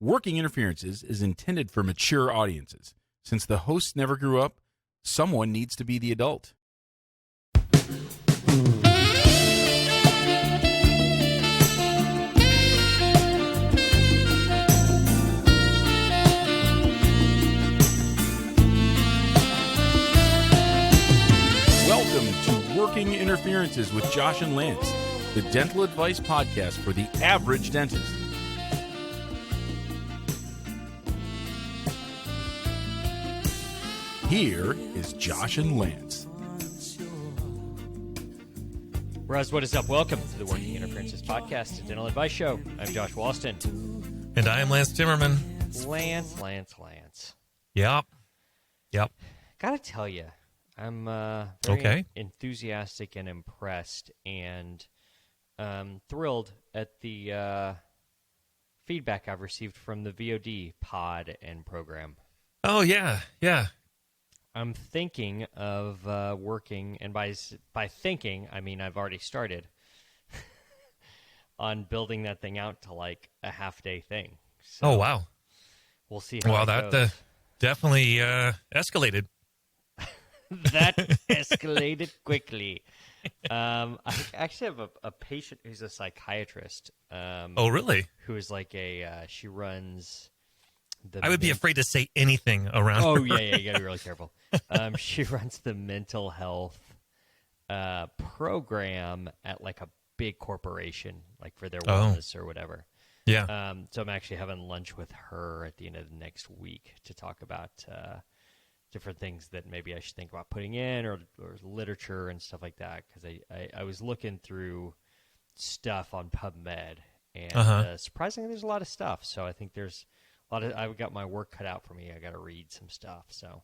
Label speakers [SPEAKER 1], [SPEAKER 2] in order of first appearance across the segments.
[SPEAKER 1] Working Interferences is intended for mature audiences. Since the hosts never grew up, someone needs to be the adult. Welcome to Working Interferences with Josh and Lance, the dental advice podcast for the average dentist. Here is Josh and Lance.
[SPEAKER 2] Russ, what is up? Welcome to the Working Interferences podcast, a dental advice show. I'm Josh Walston.
[SPEAKER 3] And I am Lance Timmerman.
[SPEAKER 2] Lance.
[SPEAKER 3] Yep.
[SPEAKER 2] Gotta tell you, I'm very enthusiastic and impressed and thrilled at the feedback I've received from the VOD pod and program.
[SPEAKER 3] Oh, yeah.
[SPEAKER 2] I'm thinking of working, and by thinking, I mean I've already started, on building that thing out to like a half-day thing. So
[SPEAKER 3] oh, wow.
[SPEAKER 2] We'll see how
[SPEAKER 3] that
[SPEAKER 2] goes.
[SPEAKER 3] Definitely escalated.
[SPEAKER 2] That escalated quickly. I actually have a patient who's a psychiatrist.
[SPEAKER 3] Oh, really?
[SPEAKER 2] Who is like she runs...
[SPEAKER 3] I would be afraid to say anything around her.
[SPEAKER 2] Yeah, you got to be really careful. She runs the mental health program at like a big corporation, like for their wellness or whatever.
[SPEAKER 3] Yeah.
[SPEAKER 2] So I'm actually having lunch with her at the end of the next week to talk about different things that maybe I should think about putting in or literature and stuff like that. Because I was looking through stuff on PubMed, and surprisingly, there's a lot of stuff. So I think there's I've got my work cut out for me. I got to read some stuff. So,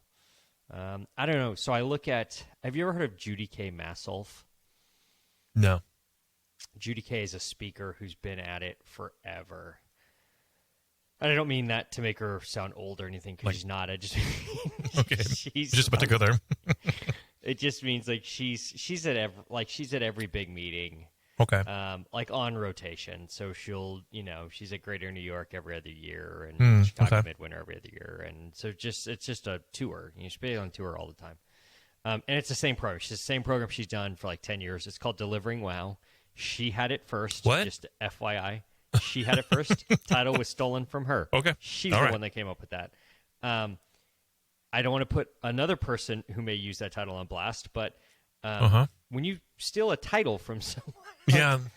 [SPEAKER 2] I don't know. So I look at, have you ever heard of Judy K. Massolf?
[SPEAKER 3] No.
[SPEAKER 2] Judy K. is a speaker who's been at it forever. And I don't mean that to make her sound old or anything, because she's not. I just
[SPEAKER 3] okay.
[SPEAKER 2] She's
[SPEAKER 3] just about to go there.
[SPEAKER 2] It just means like she's at every big meeting.
[SPEAKER 3] Okay.
[SPEAKER 2] Like on rotation. So she's at Greater New York every other year and Chicago Midwinter every other year. And so it's just a tour. She's been on tour all the time. And it's the same program. It's the same program she's done for like 10 years. It's called Delivering Wow. She had it first.
[SPEAKER 3] What?
[SPEAKER 2] Just FYI. She had it first. Title was stolen from her.
[SPEAKER 3] Okay.
[SPEAKER 2] She's the one that came up with that. I don't want to put another person who may use that title on blast, but when you steal a title from someone,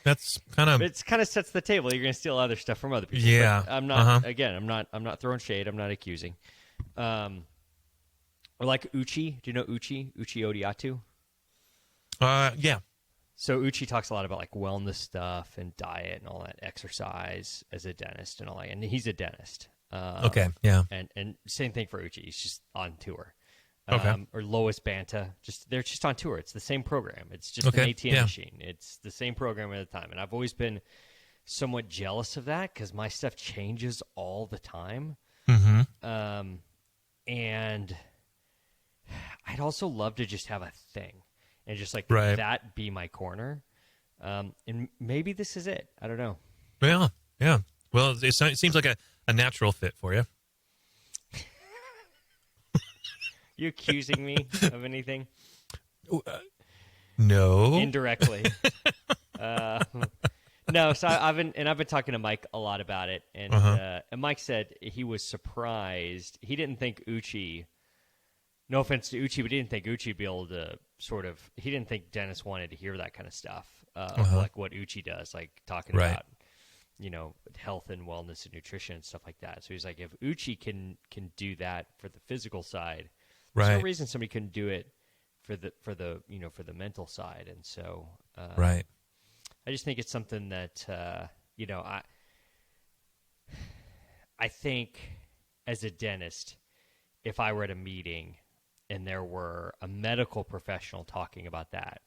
[SPEAKER 3] that's kind of
[SPEAKER 2] it kind of sets the table. You're going to steal other stuff from other people.
[SPEAKER 3] Yeah,
[SPEAKER 2] but I'm not. Again, I'm not throwing shade. I'm not accusing. Or like Uchi. Do you know Uchi Odiatu?
[SPEAKER 3] Yeah.
[SPEAKER 2] So Uchi talks a lot about like wellness stuff and diet and all that, exercise as a dentist and all that. And he's a dentist.
[SPEAKER 3] Okay. Yeah.
[SPEAKER 2] And same thing for Uchi. He's just on tour.
[SPEAKER 3] Okay.
[SPEAKER 2] Or Lois Banta, they're just on tour. It's the same program. It's just an ATM machine. It's the same program at a time. And I've always been somewhat jealous of that because my stuff changes all the time.
[SPEAKER 3] Mm-hmm.
[SPEAKER 2] And I'd also love to just have a thing and just like that be my corner. And maybe this is it. I don't know.
[SPEAKER 3] Yeah. Well, it seems like a natural fit for you.
[SPEAKER 2] You accusing me of anything?
[SPEAKER 3] No.
[SPEAKER 2] Indirectly. No, so I've been talking to Mike a lot about it, and Mike said he was surprised. He didn't think Uchi, no offense to Uchi, but he didn't think Uchi would be able to he didn't think Dennis wanted to hear that kind of stuff, like what Uchi does, like talking about, health and wellness and nutrition and stuff like that. So he's like, if Uchi can do that for the physical side, there's no reason somebody couldn't do it for the mental side. And so, I just think it's something that, I think as a dentist, if I were at a meeting and there were a medical professional talking about that,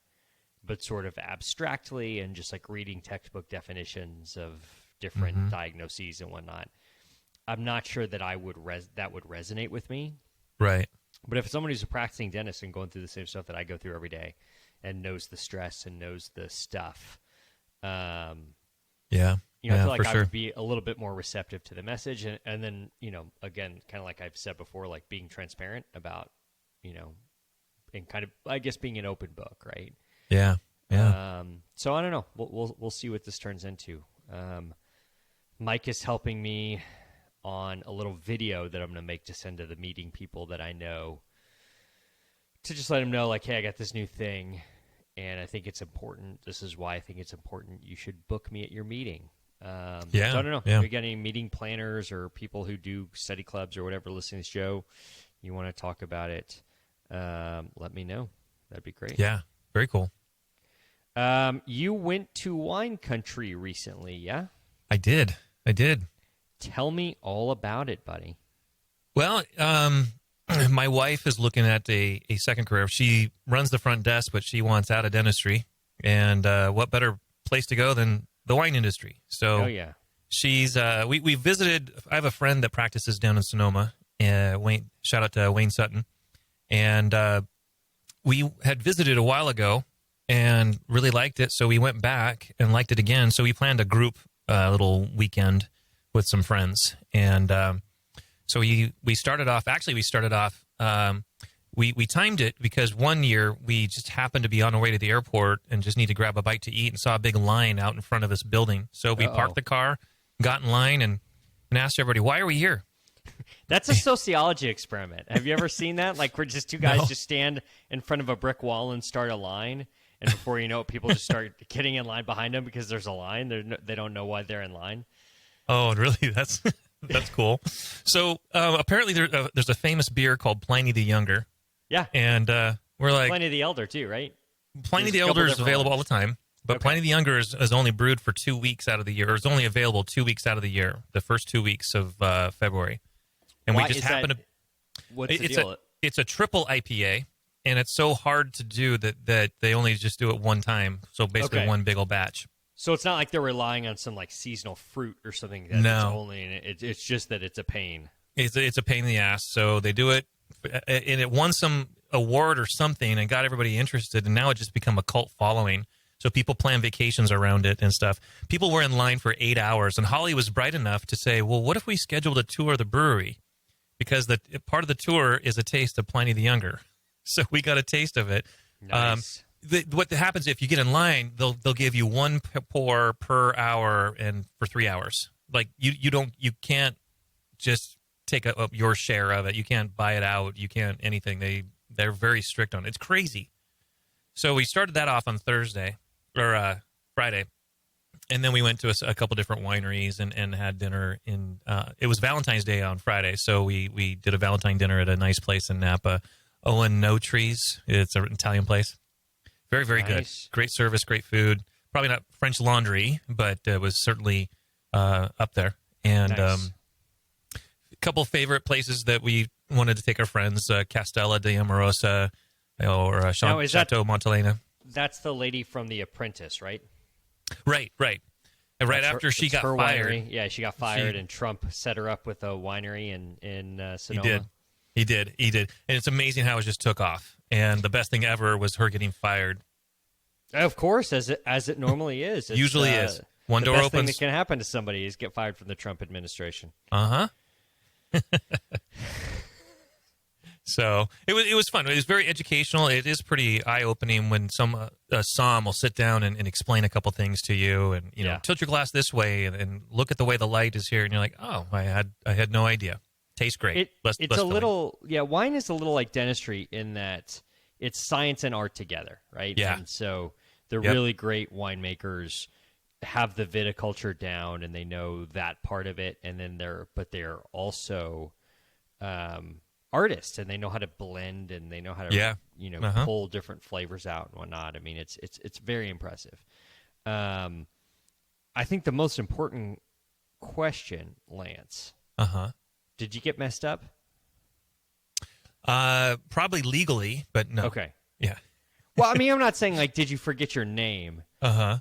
[SPEAKER 2] but sort of abstractly and just like reading textbook definitions of different diagnoses and whatnot, I'm not sure that that would resonate with me.
[SPEAKER 3] Right.
[SPEAKER 2] But if someone who's a practicing dentist and going through the same stuff that I go through every day and knows the stress and knows the stuff,
[SPEAKER 3] Yeah.
[SPEAKER 2] I feel like
[SPEAKER 3] for
[SPEAKER 2] I
[SPEAKER 3] sure.
[SPEAKER 2] would be a little bit more receptive to the message, and then again, kind of like I've said before, like being transparent about and kind of, I guess, being an open book, right?
[SPEAKER 3] Yeah. Yeah.
[SPEAKER 2] So I don't know. We'll see what this turns into. Mike is helping me on a little video that I'm going to make to send to the meeting people that I know, to just let them know, like, hey, I got this new thing, and I think it's important. This is why I think it's important. You should book me at your meeting. So I don't know.
[SPEAKER 3] Yeah.
[SPEAKER 2] If you got any meeting planners or people who do study clubs or whatever listening to the show, you want to talk about it, let me know. That'd be great.
[SPEAKER 3] Yeah. Very cool.
[SPEAKER 2] You went to wine country recently, yeah?
[SPEAKER 3] I did.
[SPEAKER 2] Tell me all about it, buddy.
[SPEAKER 3] Well, my wife is looking at a second career. She runs the front desk, but she wants out of dentistry. And what better place to go than the wine industry? So
[SPEAKER 2] yeah.
[SPEAKER 3] she's we visited. I have a friend that practices down in Sonoma. Wayne, shout out to Wayne Sutton. And we had visited a while ago and really liked it. So we went back and liked it again. So we planned a group little weekend with some friends. And so we started off. Actually, we timed it because one year we just happened to be on our way to the airport and just need to grab a bite to eat and saw a big line out in front of this building. So we parked the car, got in line, and asked everybody, "Why are we here?"
[SPEAKER 2] That's a sociology experiment. Have you ever seen that? Like, where just two guys
[SPEAKER 3] No.
[SPEAKER 2] just stand in front of a brick wall and start a line, and before you know it, people just start getting in line behind them because there's a line. They don't know why they're in line.
[SPEAKER 3] Oh, really? That's cool. So apparently there's a famous beer called Pliny the Younger.
[SPEAKER 2] Yeah.
[SPEAKER 3] And we're like...
[SPEAKER 2] Pliny the Elder, too, right?
[SPEAKER 3] Pliny
[SPEAKER 2] There's
[SPEAKER 3] the
[SPEAKER 2] a couple
[SPEAKER 3] Elder is
[SPEAKER 2] different
[SPEAKER 3] available
[SPEAKER 2] ones.
[SPEAKER 3] all the time, but
[SPEAKER 2] Okay.
[SPEAKER 3] Pliny the Younger is only brewed for 2 weeks out of the year, or is only available 2 weeks out of the year, the first 2 weeks of February. And
[SPEAKER 2] Why
[SPEAKER 3] we just
[SPEAKER 2] is
[SPEAKER 3] happen
[SPEAKER 2] that-
[SPEAKER 3] to...
[SPEAKER 2] What's the deal?
[SPEAKER 3] It's a triple IPA, and it's so hard to do that they only just do it one time, so basically
[SPEAKER 2] Okay.
[SPEAKER 3] one big old batch.
[SPEAKER 2] So it's not like they're relying on some like seasonal fruit or something that
[SPEAKER 3] No.
[SPEAKER 2] it's only in it. It's just that it's a pain.
[SPEAKER 3] It's a pain in the ass, so they do it, and it won some award or something and got everybody interested, and now it just become a cult following. So people plan vacations around it and stuff. People were in line for 8 hours, and Holly was bright enough to say, well, what if we scheduled a tour of the brewery? Because part of the tour is a taste of Pliny the Younger. So we got a taste of it.
[SPEAKER 2] Nice.
[SPEAKER 3] What happens if you get in line, they'll give you one pour per hour and for 3 hours. Like you can't just take your share of it. You can't buy it out. You can't anything. They're very strict on it. It's crazy. So we started that off on Thursday or Friday, and then we went to a couple different wineries and had dinner in. It was Valentine's Day on Friday, so we did a Valentine dinner at a nice place in Napa, Owen No Trees. It's an Italian place. Very, very
[SPEAKER 2] Nice.
[SPEAKER 3] good. Great service, great food. Probably not French Laundry, but it was certainly up there. And
[SPEAKER 2] Nice.
[SPEAKER 3] a couple favorite places that we wanted to take our friends, Castella di Amorosa or
[SPEAKER 2] Now, is that-
[SPEAKER 3] Chateau Montelena.
[SPEAKER 2] That's the lady from The Apprentice, right?
[SPEAKER 3] Right. And right
[SPEAKER 2] That's
[SPEAKER 3] after
[SPEAKER 2] her,
[SPEAKER 3] she
[SPEAKER 2] it's
[SPEAKER 3] got
[SPEAKER 2] her
[SPEAKER 3] fired.
[SPEAKER 2] winery. Yeah, she got fired, and Trump set her up with a winery in Sonoma.
[SPEAKER 3] He did. And it's amazing how it just took off. And the best thing ever was her getting fired.
[SPEAKER 2] Of course, as it normally is. It's,
[SPEAKER 3] Usually is. One
[SPEAKER 2] the
[SPEAKER 3] door
[SPEAKER 2] best thing
[SPEAKER 3] opens.
[SPEAKER 2] that can happen to somebody is get fired from the Trump administration.
[SPEAKER 3] Uh-huh. So it was fun. It was very educational. It is pretty eye-opening when some somm will sit down and explain a couple things to you, and
[SPEAKER 2] Yeah.
[SPEAKER 3] tilt your glass this way and look at the way the light is here, and you're like, oh, I had no idea. Tastes great.
[SPEAKER 2] It's
[SPEAKER 3] Less
[SPEAKER 2] a
[SPEAKER 3] filling.
[SPEAKER 2] little, wine is a little like dentistry in that it's science and art together, right?
[SPEAKER 3] Yeah.
[SPEAKER 2] And so the
[SPEAKER 3] Yep.
[SPEAKER 2] really great winemakers have the viticulture down and they know that part of it, and then they're also artists, and they know how to blend, and they know how to
[SPEAKER 3] Uh-huh.
[SPEAKER 2] pull different flavors out and whatnot. I mean, it's very impressive. I think the most important question, Lance,
[SPEAKER 3] Uh-huh.
[SPEAKER 2] did you get messed up?
[SPEAKER 3] Probably legally, but no.
[SPEAKER 2] Okay.
[SPEAKER 3] Yeah.
[SPEAKER 2] Well, I mean, I'm not saying like, did you forget your name?
[SPEAKER 3] Uh-huh.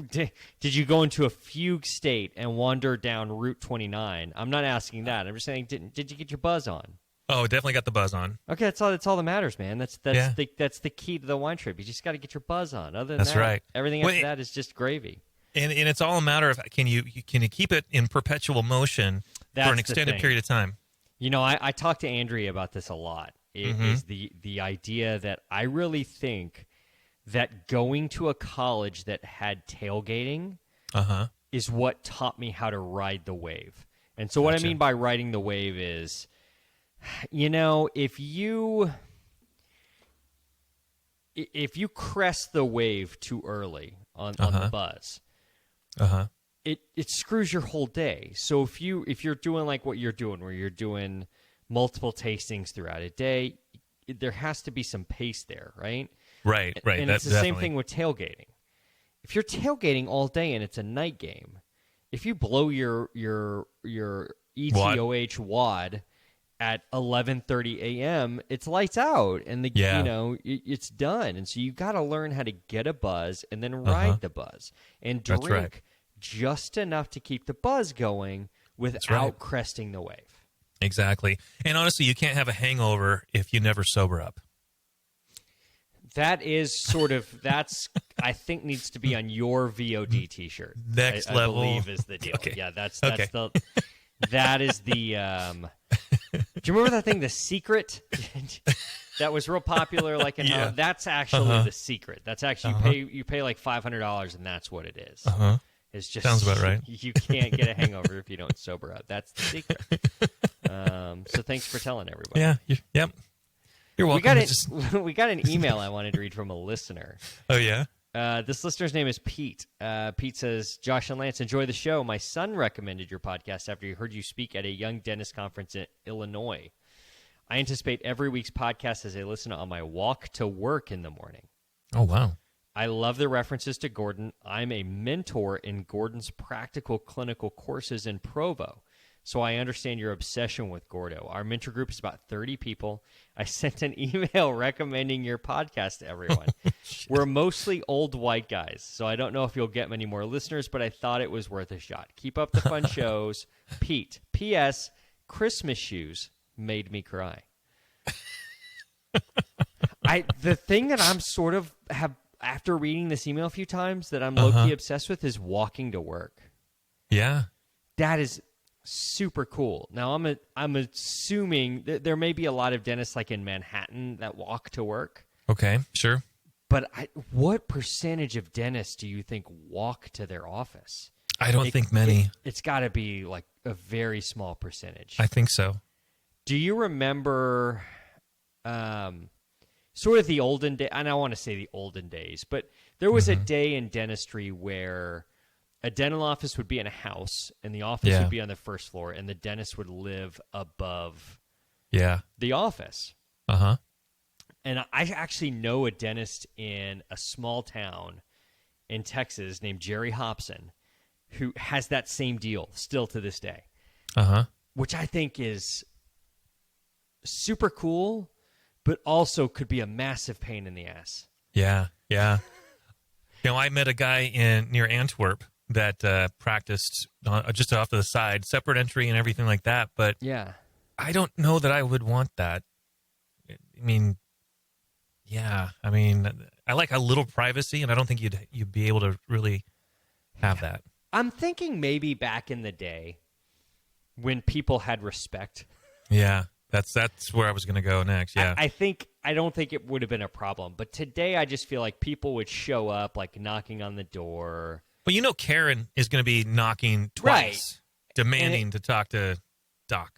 [SPEAKER 2] Did you go into a fugue state and wander down Route 29? I'm not asking that. I'm just saying, did you get your buzz on?
[SPEAKER 3] Oh, definitely got the buzz on.
[SPEAKER 2] Okay, that's all that matters, man. That's
[SPEAKER 3] Yeah.
[SPEAKER 2] the key to the wine trip. You just got to get your buzz on. Other than
[SPEAKER 3] That's
[SPEAKER 2] that,
[SPEAKER 3] right.
[SPEAKER 2] everything
[SPEAKER 3] Well,
[SPEAKER 2] after that is just gravy.
[SPEAKER 3] And it's all a matter of can you keep it in perpetual motion for an extended period of time?
[SPEAKER 2] You know, I talked to Andrea about this a lot. Is the idea that I really think that going to a college that had tailgating is what taught me how to ride the wave. And so what I mean by riding the wave is, you know, if you crest the wave too early on the buzz, it screws your whole day. So if you're doing like what you're doing, where you're doing multiple tastings throughout a day, there has to be some pace there, right?
[SPEAKER 3] Right.
[SPEAKER 2] And it's the same thing with tailgating. If you're tailgating all day and it's a night game, if you blow your ETOH wad at 11:30 a.m., it's lights out, and you know it's done. And so you got to learn how to get a buzz and then ride the buzz and drink just enough to keep the buzz going without cresting the wave.
[SPEAKER 3] Exactly. And honestly, you can't have a hangover if you never sober up.
[SPEAKER 2] That is that's I think needs to be on your VOD T-shirt.
[SPEAKER 3] Next level,
[SPEAKER 2] I believe is the deal.
[SPEAKER 3] Okay.
[SPEAKER 2] Yeah, that is the. Do you remember that thing, The Secret? That was real popular. Like in how that's actually The Secret. That's actually you pay like $500 and that's what it is. It's just
[SPEAKER 3] sounds about right.
[SPEAKER 2] You can't get a hangover if you don't sober up. That's the secret. So thanks for telling everybody.
[SPEAKER 3] Yeah. Yep. You're welcome.
[SPEAKER 2] We got an email I wanted to read from a listener.
[SPEAKER 3] Oh, yeah?
[SPEAKER 2] This listener's name is Pete. Pete says, Josh and Lance, enjoy the show. My son recommended your podcast after he heard you speak at a young dentist conference in Illinois. I anticipate every week's podcast as I listen on my walk to work in the morning.
[SPEAKER 3] Oh, wow.
[SPEAKER 2] I love the references to Gordon. I'm a mentor in Gordon's practical clinical courses in Provo, so I understand your obsession with Gordo. Our mentor group is about 30 people. I sent an email recommending your podcast to everyone. We're mostly old white guys, so I don't know if you'll get many more listeners, but I thought it was worth a shot. Keep up the fun shows. Pete. P.S. Christmas shoes made me cry. The thing that I'm sort of after reading this email a few times that I'm low-key obsessed with is walking to work.
[SPEAKER 3] Yeah.
[SPEAKER 2] That is super cool. Now, I'm assuming that there may be a lot of dentists like in Manhattan that walk to work.
[SPEAKER 3] Okay, sure.
[SPEAKER 2] But what percentage of dentists do you think walk to their office?
[SPEAKER 3] I don't think many.
[SPEAKER 2] It's got to be like a very small percentage.
[SPEAKER 3] I think so.
[SPEAKER 2] Do you remember sort of the olden days? And I want to say the olden days, but there was a day in dentistry where a dental office would be in a house, and the office would be on the first floor, and the dentist would live above the office. And I actually know a dentist in a small town in Texas named Jerry Hobson who has that same deal still to this day, which I think is super cool, but also could be a massive pain in the ass.
[SPEAKER 3] Yeah. You know, I met a guy near Antwerp that practiced just off to the side, separate entry and everything like that. But I don't know that I would want that. I mean, I like a little privacy, and I don't think you'd be able to really have that.
[SPEAKER 2] I'm thinking maybe back in the day when people had respect.
[SPEAKER 3] Yeah, that's where I was going to go next. Yeah,
[SPEAKER 2] I don't think it would have been a problem, but today I just feel like people would show up, like knocking on the door.
[SPEAKER 3] Well, you know, Karen is going to be knocking twice, demanding to talk to Doc.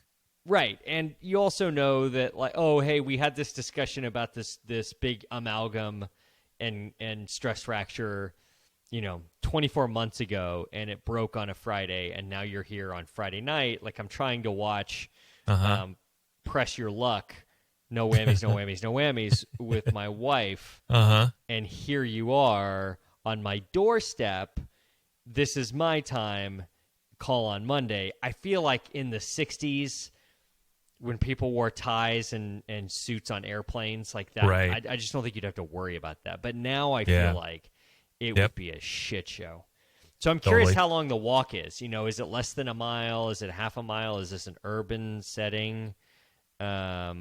[SPEAKER 2] Right, and you also know that, like, oh, hey, we had this discussion about this big amalgam and stress fracture, 24 months ago, and it broke on a Friday, and now you're here on Friday night. Like, I'm trying to watch Press Your Luck, no whammies, no whammies, no whammies, with my wife, and here you are on my doorstep. This is my time. Call on Monday. I feel like in the 60s, when people wore ties and suits on airplanes like that, I just don't think you'd have to worry about that. But now I feel like it would be a shit show. So I'm curious how long the walk is. Is it less than a mile? Is it half a mile? Is this an urban setting?
[SPEAKER 3] I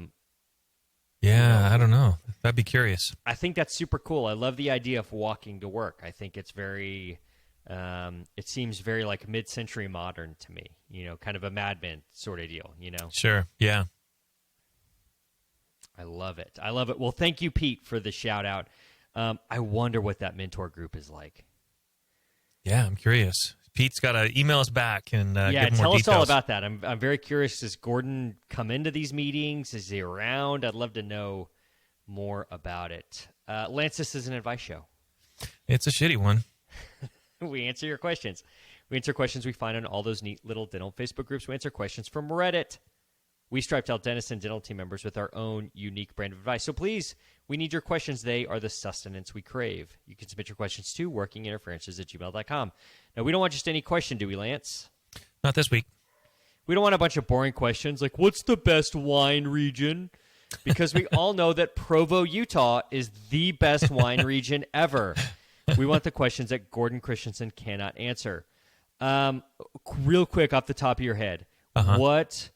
[SPEAKER 3] don't know. I'd be curious.
[SPEAKER 2] I think that's super cool. I love the idea of walking to work. I think it's very It seems very like mid-century modern to me, kind of a Mad Men sort of deal,
[SPEAKER 3] Sure. Yeah.
[SPEAKER 2] I love it. Well, thank you, Pete, for the shout out. I wonder what that mentor group is like.
[SPEAKER 3] Yeah, I'm curious. Pete's got to email us back and give more details.
[SPEAKER 2] Tell us all about that. I'm very curious. Does Gordon come into these meetings? Is he around? I'd love to know more about it. Lance, this is an advice show.
[SPEAKER 3] It's a shitty one.
[SPEAKER 2] We answer your questions. We answer questions we find on all those neat little dental Facebook groups. We answer questions from Reddit. We strive to help dentists and dental team members with our own unique brand of advice. So please, we need your questions. They are the sustenance we crave. You can submit your questions to workinginterferences@gmail.com. Now, we don't want just any question, do we, Lance?
[SPEAKER 3] Not this week.
[SPEAKER 2] We don't want a bunch of boring questions like, what's the best wine region? Because we all know that Provo, Utah is the best wine region ever. We want the questions that Gordon Christensen cannot answer. Real quick, off the top of your head, what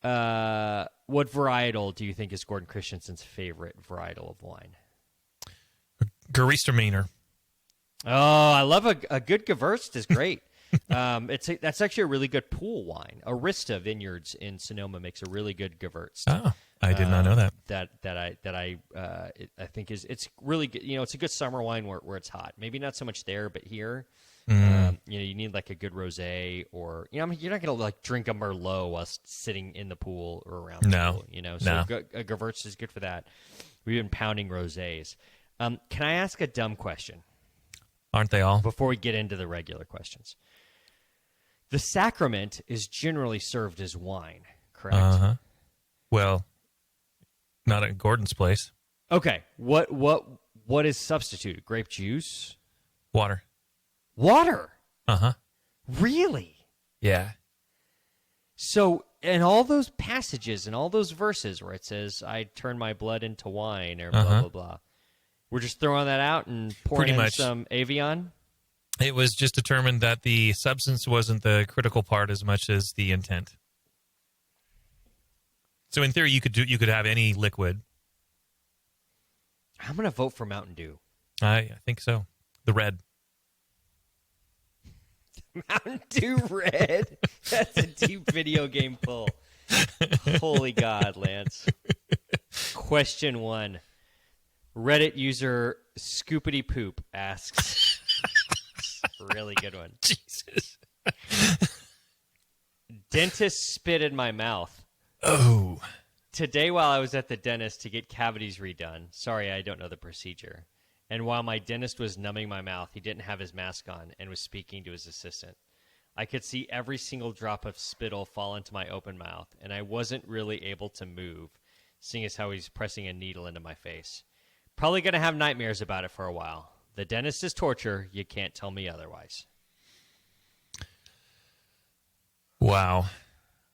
[SPEAKER 2] varietal do you think is Gordon Christensen's favorite varietal of wine?
[SPEAKER 3] Gewürztraminer.
[SPEAKER 2] Oh, I love a good Gewürzt is great. That's actually a really good pool wine. Arista Vineyards in Sonoma makes a really good Gewürzt.
[SPEAKER 3] Oh, I did not know that.
[SPEAKER 2] I think it's really good. It's a good summer wine where it's hot. Maybe not so much there, but here, you need like a good rosé, or you're not gonna like drink a Merlot while sitting in the pool or around the pool. So a Gewürzt is good for that. We've been pounding rosés. Can I ask a dumb question?
[SPEAKER 3] Aren't they all?
[SPEAKER 2] Before we get into the regular questions. The sacrament is generally served as wine, correct?
[SPEAKER 3] Well, not at Gordon's place.
[SPEAKER 2] Okay. What is substituted? Grape juice?
[SPEAKER 3] Water.
[SPEAKER 2] Water?
[SPEAKER 3] Uh-huh.
[SPEAKER 2] Really?
[SPEAKER 3] Yeah.
[SPEAKER 2] So, in all those passages and all those verses where it says, I turn my blood into wine, or blah, blah, blah, we're just throwing that out and pouring in some Avion?
[SPEAKER 3] It was just determined that the substance wasn't the critical part as much as the intent. So in theory, you could have any liquid.
[SPEAKER 2] I'm going to vote for Mountain Dew.
[SPEAKER 3] I think so. The red.
[SPEAKER 2] Mountain Dew Red? That's a deep video game pull. Holy God, Lance. Question 1. Reddit user Scoopity Poop asks. Really good one.
[SPEAKER 3] Jesus.
[SPEAKER 2] Dentist spit in my mouth.
[SPEAKER 3] Oh.
[SPEAKER 2] Today while I was at the dentist to get cavities redone, sorry, I don't know the procedure, and while my dentist was numbing my mouth, he didn't have his mask on and was speaking to his assistant. I could see every single drop of spittle fall into my open mouth, and I wasn't really able to move, seeing as how he's pressing a needle into my face. Probably going to have nightmares about it for a while. The dentist is torture. You can't tell me otherwise.
[SPEAKER 3] Wow.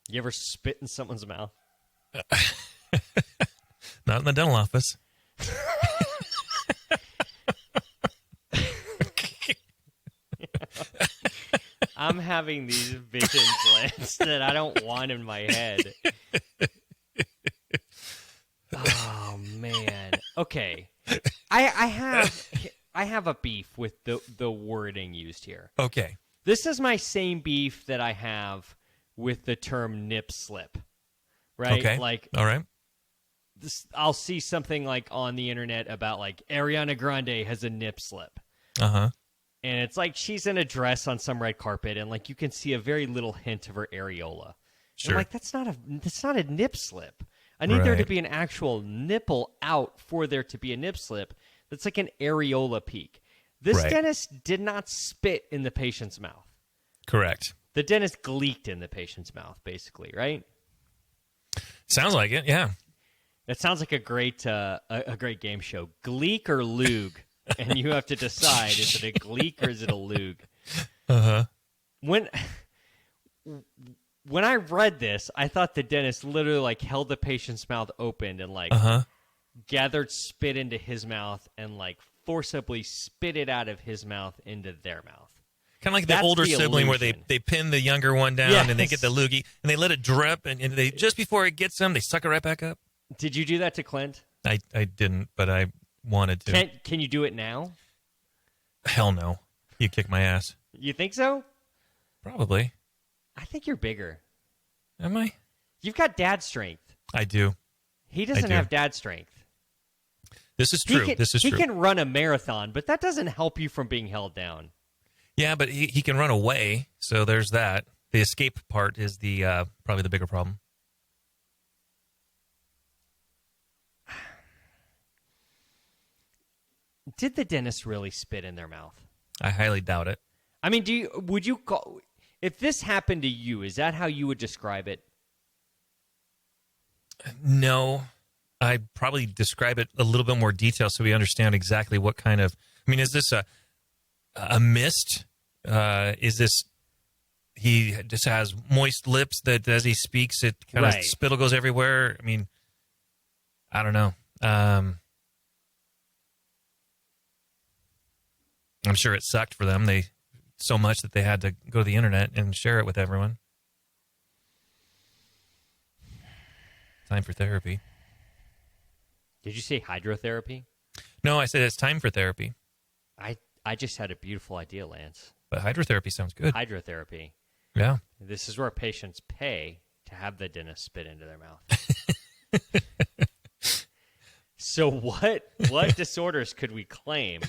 [SPEAKER 2] You ever spit in someone's mouth?
[SPEAKER 3] Not in the dental office.
[SPEAKER 2] I'm having these visions, Lance, that I don't want in my head. Oh, man. Okay. I have a beef with the wording used here.
[SPEAKER 3] Okay.
[SPEAKER 2] This is my same beef that I have with the term nip slip. Right?
[SPEAKER 3] Okay.
[SPEAKER 2] Like,
[SPEAKER 3] all right.
[SPEAKER 2] I'll see something like on the internet about like Ariana Grande has a nip slip.
[SPEAKER 3] Uh-huh.
[SPEAKER 2] And it's like she's in a dress on some red carpet, and like you can see a very little hint of her areola.
[SPEAKER 3] Sure.
[SPEAKER 2] I'm like, that's not a nip slip. I need there to be an actual nipple out for there to be a nip slip. That's like an areola peak. This dentist did not spit in the patient's mouth.
[SPEAKER 3] Correct.
[SPEAKER 2] The dentist gleeked in the patient's mouth, basically, right?
[SPEAKER 3] Sounds like it, yeah.
[SPEAKER 2] That sounds like a great game show. Gleek or Loog? And you have to decide, is it a Gleek or is it a Loog?
[SPEAKER 3] Uh-huh.
[SPEAKER 2] When I read this, I thought the dentist literally like held the patient's mouth open and like gathered spit into his mouth and like forcibly spit it out of his mouth into their mouth.
[SPEAKER 3] Kind of like the older sibling where they pin the younger one down and they get the loogie and they let it drip and they just before it gets them, they suck it right back up.
[SPEAKER 2] Did you do that to Clint?
[SPEAKER 3] I didn't, but I wanted to.
[SPEAKER 2] Can you do it now?
[SPEAKER 3] Hell no. You kick my ass.
[SPEAKER 2] You think so?
[SPEAKER 3] Probably.
[SPEAKER 2] I think you're bigger.
[SPEAKER 3] Am I?
[SPEAKER 2] You've got dad strength.
[SPEAKER 3] I do.
[SPEAKER 2] He doesn't have dad strength.
[SPEAKER 3] This is true.
[SPEAKER 2] He can run a marathon, but that doesn't help you from being held down.
[SPEAKER 3] Yeah, but he can run away, so there's that. The escape part is the probably the bigger problem.
[SPEAKER 2] Did the dentist really spit in their mouth?
[SPEAKER 3] I highly doubt it.
[SPEAKER 2] I mean, if this happened to you, is that how you would describe it?
[SPEAKER 3] No. I'd probably describe it a little bit more detail so we understand exactly what kind of... I mean, is this a mist? Is this... He just has moist lips that as he speaks, it kind of spittle goes everywhere? I mean, I don't know. I'm sure it sucked for them. So much that they had to go to the internet and share it with everyone. Time for therapy.
[SPEAKER 2] Did you say hydrotherapy?
[SPEAKER 3] No, I said it's time for therapy.
[SPEAKER 2] I just had a beautiful idea, Lance.
[SPEAKER 3] But hydrotherapy sounds good.
[SPEAKER 2] Hydrotherapy.
[SPEAKER 3] Yeah.
[SPEAKER 2] This is where patients pay to have the dentist spit into their mouth. So what disorders could we claim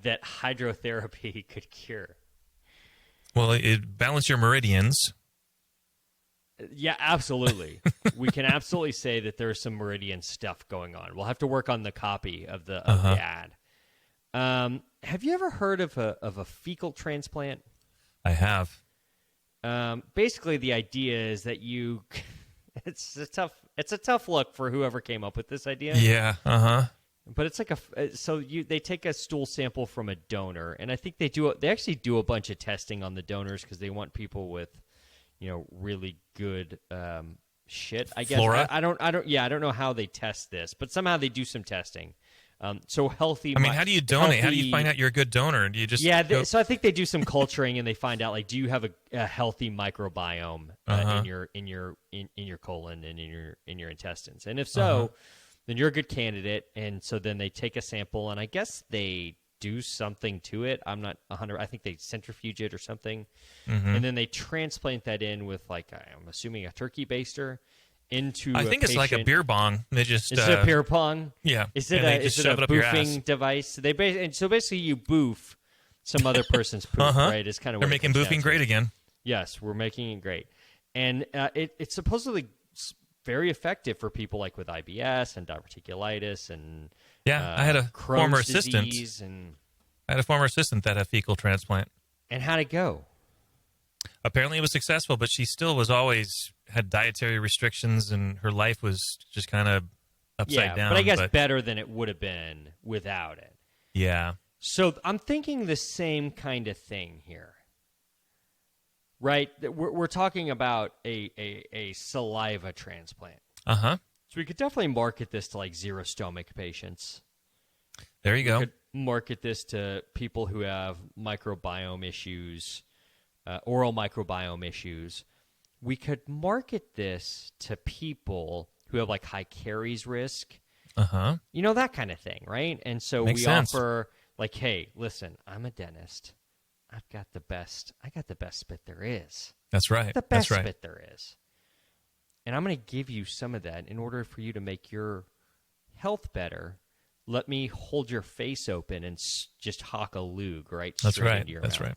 [SPEAKER 2] that hydrotherapy could cure?
[SPEAKER 3] Well, it balance your meridians.
[SPEAKER 2] Yeah, absolutely. We can absolutely say that there's some meridian stuff going on. We'll have to work on the copy of the ad. Have you ever heard of a fecal transplant?
[SPEAKER 3] I have.
[SPEAKER 2] Basically, the idea is that it's a tough look for whoever came up with this idea.
[SPEAKER 3] Yeah.
[SPEAKER 2] But it's like they take a stool sample from a donor, and I think they actually do a bunch of testing on the donors because they want people with, really good shit. I guess
[SPEAKER 3] Flora?
[SPEAKER 2] I don't know how they test this, but somehow they do some testing. So healthy.
[SPEAKER 3] I mean, how do you donate? How do you find out you're a good donor? Do you just
[SPEAKER 2] so I think they do some culturing and they find out, like, do you have a healthy microbiome in your colon and in your intestines? And if so, then you're a good candidate. And so then they take a sample and I guess they do something to it. I'm not 100. I think they centrifuge it or something, and then they transplant that in with, like, I'm assuming a turkey baster. I think
[SPEAKER 3] it's like a beer bong. They just
[SPEAKER 2] is it a beer pong?
[SPEAKER 3] Yeah.
[SPEAKER 2] Is it a boofing device? So basically you boof some other person's poop, right? It's kind of
[SPEAKER 3] they're making boofing great again.
[SPEAKER 2] Yes, we're making it great, and it's supposedly very effective for people like with IBS and diverticulitis and
[SPEAKER 3] I had a
[SPEAKER 2] Crohn's
[SPEAKER 3] former assistant. I had a former assistant that had fecal transplant.
[SPEAKER 2] And how'd it go?
[SPEAKER 3] Apparently it was successful, but she still was always had dietary restrictions, and her life was just kind of upside down.
[SPEAKER 2] But I guess better than it would have been without it.
[SPEAKER 3] Yeah.
[SPEAKER 2] So I'm thinking the same kind of thing here, right? We're talking about a saliva transplant.
[SPEAKER 3] So
[SPEAKER 2] we could definitely market this to, like, xerostomach patients.
[SPEAKER 3] There you go.
[SPEAKER 2] We could market this to people who have microbiome issues, oral microbiome issues. We could market this to people who have, like, high caries risk. That kind of thing, right? And so
[SPEAKER 3] Makes sense.
[SPEAKER 2] Offer, like, hey, listen, I'm a dentist. I got the best spit there is.
[SPEAKER 3] That's right.
[SPEAKER 2] The best spit there is. And I'm going to give you some of that in order for you to make your health better. Let me hold your face open and just hawk a Loog right straight into your mouth. That's right.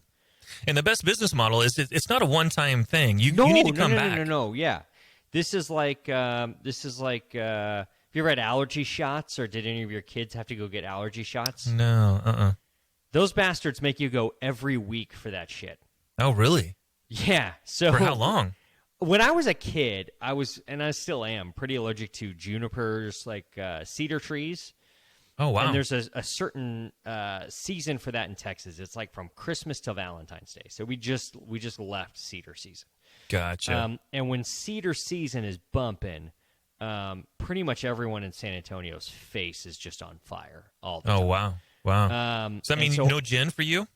[SPEAKER 3] And the best business model is it's not a one-time thing. You need to come back.
[SPEAKER 2] No. Yeah, this is like have you ever had allergy shots, or did any of your kids have to go get allergy shots?
[SPEAKER 3] No.
[SPEAKER 2] Those bastards make you go every week for that shit.
[SPEAKER 3] Oh, really?
[SPEAKER 2] Yeah. So
[SPEAKER 3] for how long?
[SPEAKER 2] When I was a kid, I still am pretty allergic to junipers, like cedar trees.
[SPEAKER 3] Oh, wow.
[SPEAKER 2] And there's a certain season for that in Texas. It's like from Christmas till Valentine's Day. So we just left cedar season.
[SPEAKER 3] Gotcha.
[SPEAKER 2] And when cedar season is bumping, pretty much everyone in San Antonio's face is just on fire all the time.
[SPEAKER 3] Oh, wow. Wow. Does that mean no gin for you?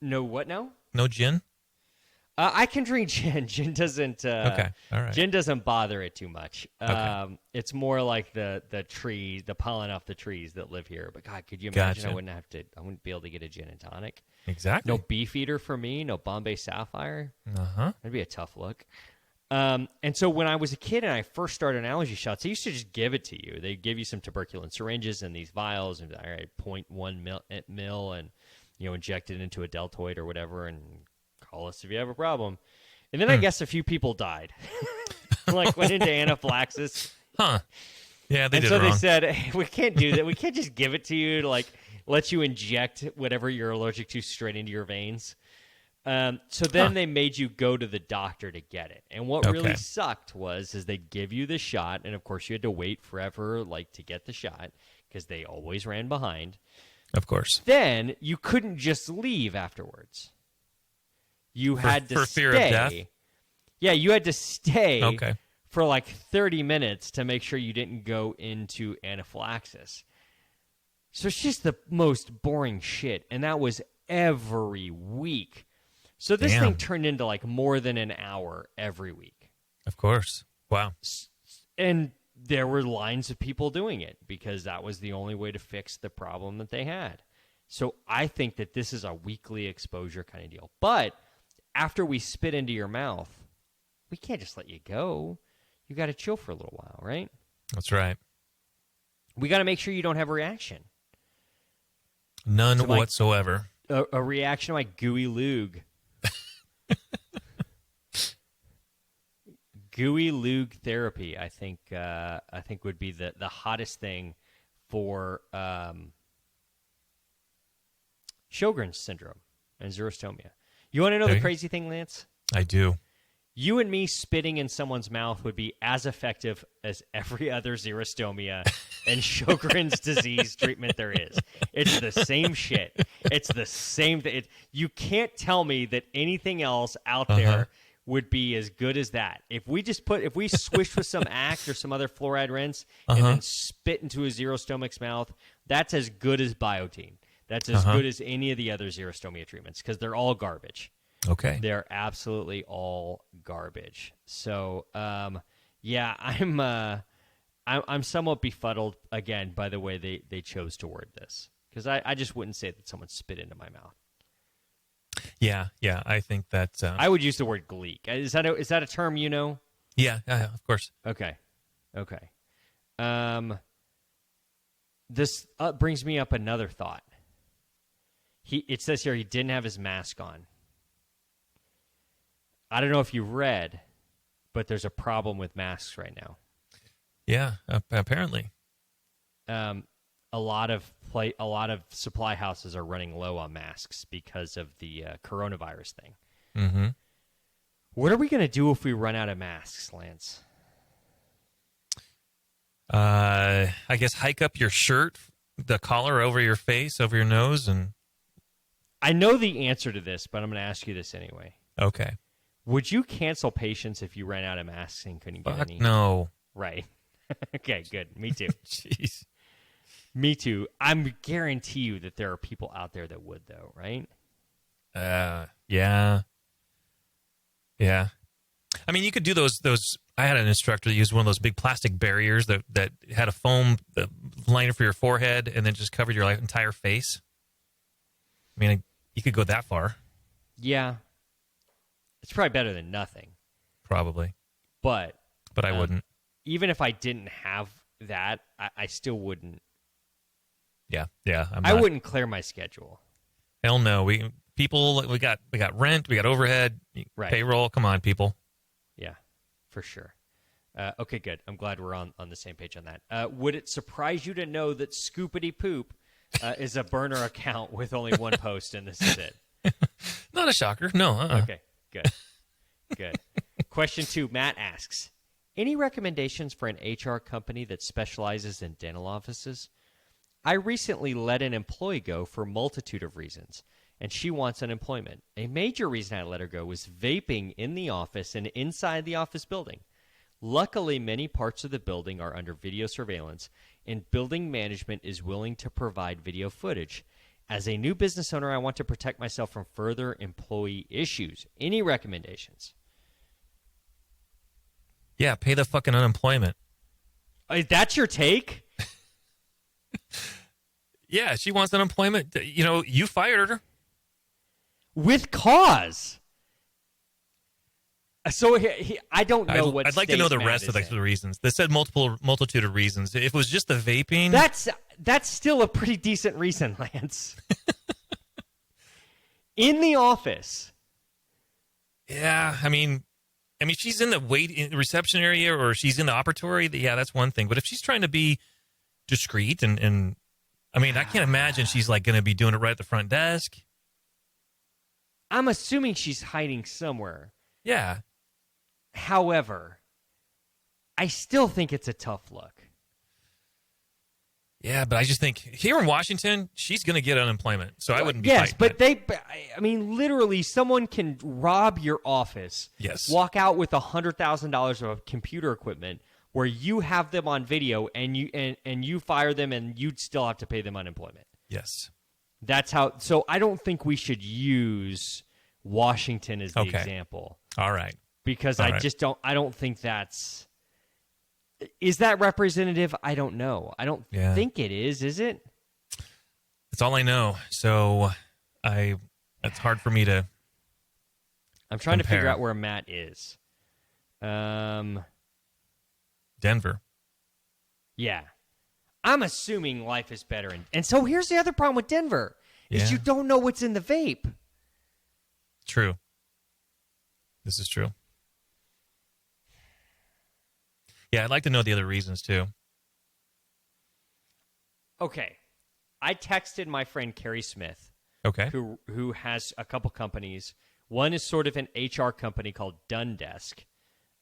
[SPEAKER 2] No what now?
[SPEAKER 3] No gin?
[SPEAKER 2] I can drink gin. Gin doesn't.
[SPEAKER 3] Okay, all right.
[SPEAKER 2] Gin doesn't bother it too much.
[SPEAKER 3] Okay.
[SPEAKER 2] It's more like the pollen off the trees that live here. But God, could you imagine?
[SPEAKER 3] Gotcha.
[SPEAKER 2] I wouldn't be able to get a gin and tonic.
[SPEAKER 3] Exactly.
[SPEAKER 2] No Beefeater for me. No Bombay Sapphire.
[SPEAKER 3] Uh-huh.
[SPEAKER 2] That'd be a tough look. And so when I was a kid and I first started allergy shots, they used to just give it to you. They'd give you some tuberculin syringes and these vials, and all right, 0.1 mil, and inject it into a deltoid or whatever, and call us if you have a problem. And then I guess a few people died, went into anaphylaxis.
[SPEAKER 3] Huh? Yeah, they
[SPEAKER 2] and
[SPEAKER 3] did
[SPEAKER 2] so
[SPEAKER 3] it wrong.
[SPEAKER 2] they said, hey, we can't do that. We can't just give it to you to let you inject whatever you're allergic to straight into your veins. So then they made you go to the doctor to get it. And what really sucked is they give you the shot, and of course you had to wait forever to get the shot because they always ran behind.
[SPEAKER 3] Of course.
[SPEAKER 2] Then you couldn't just leave afterwards. You had to
[SPEAKER 3] for
[SPEAKER 2] stay.
[SPEAKER 3] fear of death?
[SPEAKER 2] Yeah, you had to stay
[SPEAKER 3] Okay.
[SPEAKER 2] for 30 minutes to make sure you didn't go into anaphylaxis. So it's just the most boring shit, and that was every week. So this thing turned into more than an hour every week.
[SPEAKER 3] Of course. Wow.
[SPEAKER 2] And there were lines of people doing it because that was the only way to fix the problem that they had. So I think that this is a weekly exposure kind of deal. But after we spit into your mouth, we can't just let you go. You got to chill for a little while, right?
[SPEAKER 3] That's right.
[SPEAKER 2] We got to make sure you don't have a reaction.
[SPEAKER 3] None whatsoever.
[SPEAKER 2] A reaction to my gooey Loog. Gooey Loog therapy, I think would be the hottest thing for Sjogren's syndrome and xerostomia. You want to know the crazy thing, Lance?
[SPEAKER 3] I do.
[SPEAKER 2] You and me spitting in someone's mouth would be as effective as every other xerostomia and Sjogren's disease treatment there is. It's the same shit. It's the same thing. You can't tell me that anything else out there would be as good as that. If we swish with some Act or some other fluoride rinse and then spit into a xerostomic's mouth, that's as good as Biotine. That's as good as any of the other xerostomia treatments because they're all garbage.
[SPEAKER 3] Okay.
[SPEAKER 2] They're absolutely all garbage. So, I'm somewhat befuddled again by the way they chose to word this because I just wouldn't say that someone spit into my mouth.
[SPEAKER 3] Yeah. I think that
[SPEAKER 2] I would use the word Gleek. Is that a term you know?
[SPEAKER 3] Yeah, of course.
[SPEAKER 2] Okay. This brings me up another thought. It says here he didn't have his mask on. I don't know if you read, but there's a problem with masks right now.
[SPEAKER 3] Yeah, apparently.
[SPEAKER 2] A lot of supply houses are running low on masks because of the coronavirus thing.
[SPEAKER 3] Mm-hmm.
[SPEAKER 2] What are we going to do if we run out of masks, Lance?
[SPEAKER 3] I guess hike up your shirt, the collar over your face, over your nose, and...
[SPEAKER 2] I know the answer to this, but I'm going to ask you this anyway.
[SPEAKER 3] Okay.
[SPEAKER 2] Would you cancel patients if you ran out of masks and couldn't get any?
[SPEAKER 3] No.
[SPEAKER 2] Right. Okay, good. Me too.
[SPEAKER 3] Jeez.
[SPEAKER 2] Me too. I guarantee you that there are people out there that would, though, right?
[SPEAKER 3] Yeah. I mean, you could do those. I had an instructor that used one of those big plastic barriers that had a foam liner for your forehead and then just covered your entire face. I mean, you could go that far.
[SPEAKER 2] Yeah. It's probably better than nothing.
[SPEAKER 3] Probably.
[SPEAKER 2] But
[SPEAKER 3] I wouldn't.
[SPEAKER 2] Even if I didn't have that, I still wouldn't.
[SPEAKER 3] Yeah.
[SPEAKER 2] I wouldn't clear my schedule.
[SPEAKER 3] Hell no. We got rent, we got overhead, payroll. Come on, people.
[SPEAKER 2] Yeah, for sure. Okay, good. I'm glad we're on the same page on that. Would it surprise you to know that Scoopity Poop is a burner account with only one post, and this is it?
[SPEAKER 3] Not a shocker. No.
[SPEAKER 2] Okay, good. Question 2, Matt asks, any recommendations for an HR company that specializes in dental offices? I recently let an employee go for a multitude of reasons, and she wants unemployment. A major reason I let her go was vaping in the office and inside the office building. Luckily, many parts of the building are under video surveillance, and building management is willing to provide video footage. As a new business owner, I want to protect myself from further employee issues. Any recommendations?
[SPEAKER 3] Yeah, pay the fucking unemployment.
[SPEAKER 2] That's your take?
[SPEAKER 3] Yeah, she wants unemployment. You know, you fired her.
[SPEAKER 2] With cause. So I don't know what
[SPEAKER 3] I'd like to know the rest of the reasons. They said multitude of reasons. If it was just the vaping,
[SPEAKER 2] that's still a pretty decent reason, Lance. In the office.
[SPEAKER 3] Yeah, I mean, she's in the reception area or she's in the operatory. Yeah, that's one thing. But if she's trying to be discreet and I mean, I can't imagine she's like going to be doing it right at the front desk.
[SPEAKER 2] I'm assuming she's hiding somewhere.
[SPEAKER 3] Yeah.
[SPEAKER 2] However, I still think it's a tough look.
[SPEAKER 3] Yeah, but I just think here in Washington, she's going to get unemployment, so I wouldn't be
[SPEAKER 2] Yes,
[SPEAKER 3] fighting
[SPEAKER 2] but I mean, literally, someone can rob your office,
[SPEAKER 3] yes,
[SPEAKER 2] walk out with $100,000 of computer equipment where you have them on video and you fire them and you'd still have to pay them unemployment.
[SPEAKER 3] Yes.
[SPEAKER 2] That's how. So I don't think we should use Washington as the example.
[SPEAKER 3] All right.
[SPEAKER 2] Because I don't think that's. Is that representative? I don't know. I don't think it is it?
[SPEAKER 3] That's all I know. So it's hard for me to
[SPEAKER 2] I'm trying
[SPEAKER 3] compare.
[SPEAKER 2] to figure out where Matt is.
[SPEAKER 3] Denver.
[SPEAKER 2] Yeah. I'm assuming life is better. And so here's the other problem with Denver is you don't know what's in the vape.
[SPEAKER 3] True. This is true. Yeah, I'd like to know the other reasons, too.
[SPEAKER 2] Okay. I texted my friend Carrie Smith, who has a couple companies. One is sort of an HR company called Dundesk.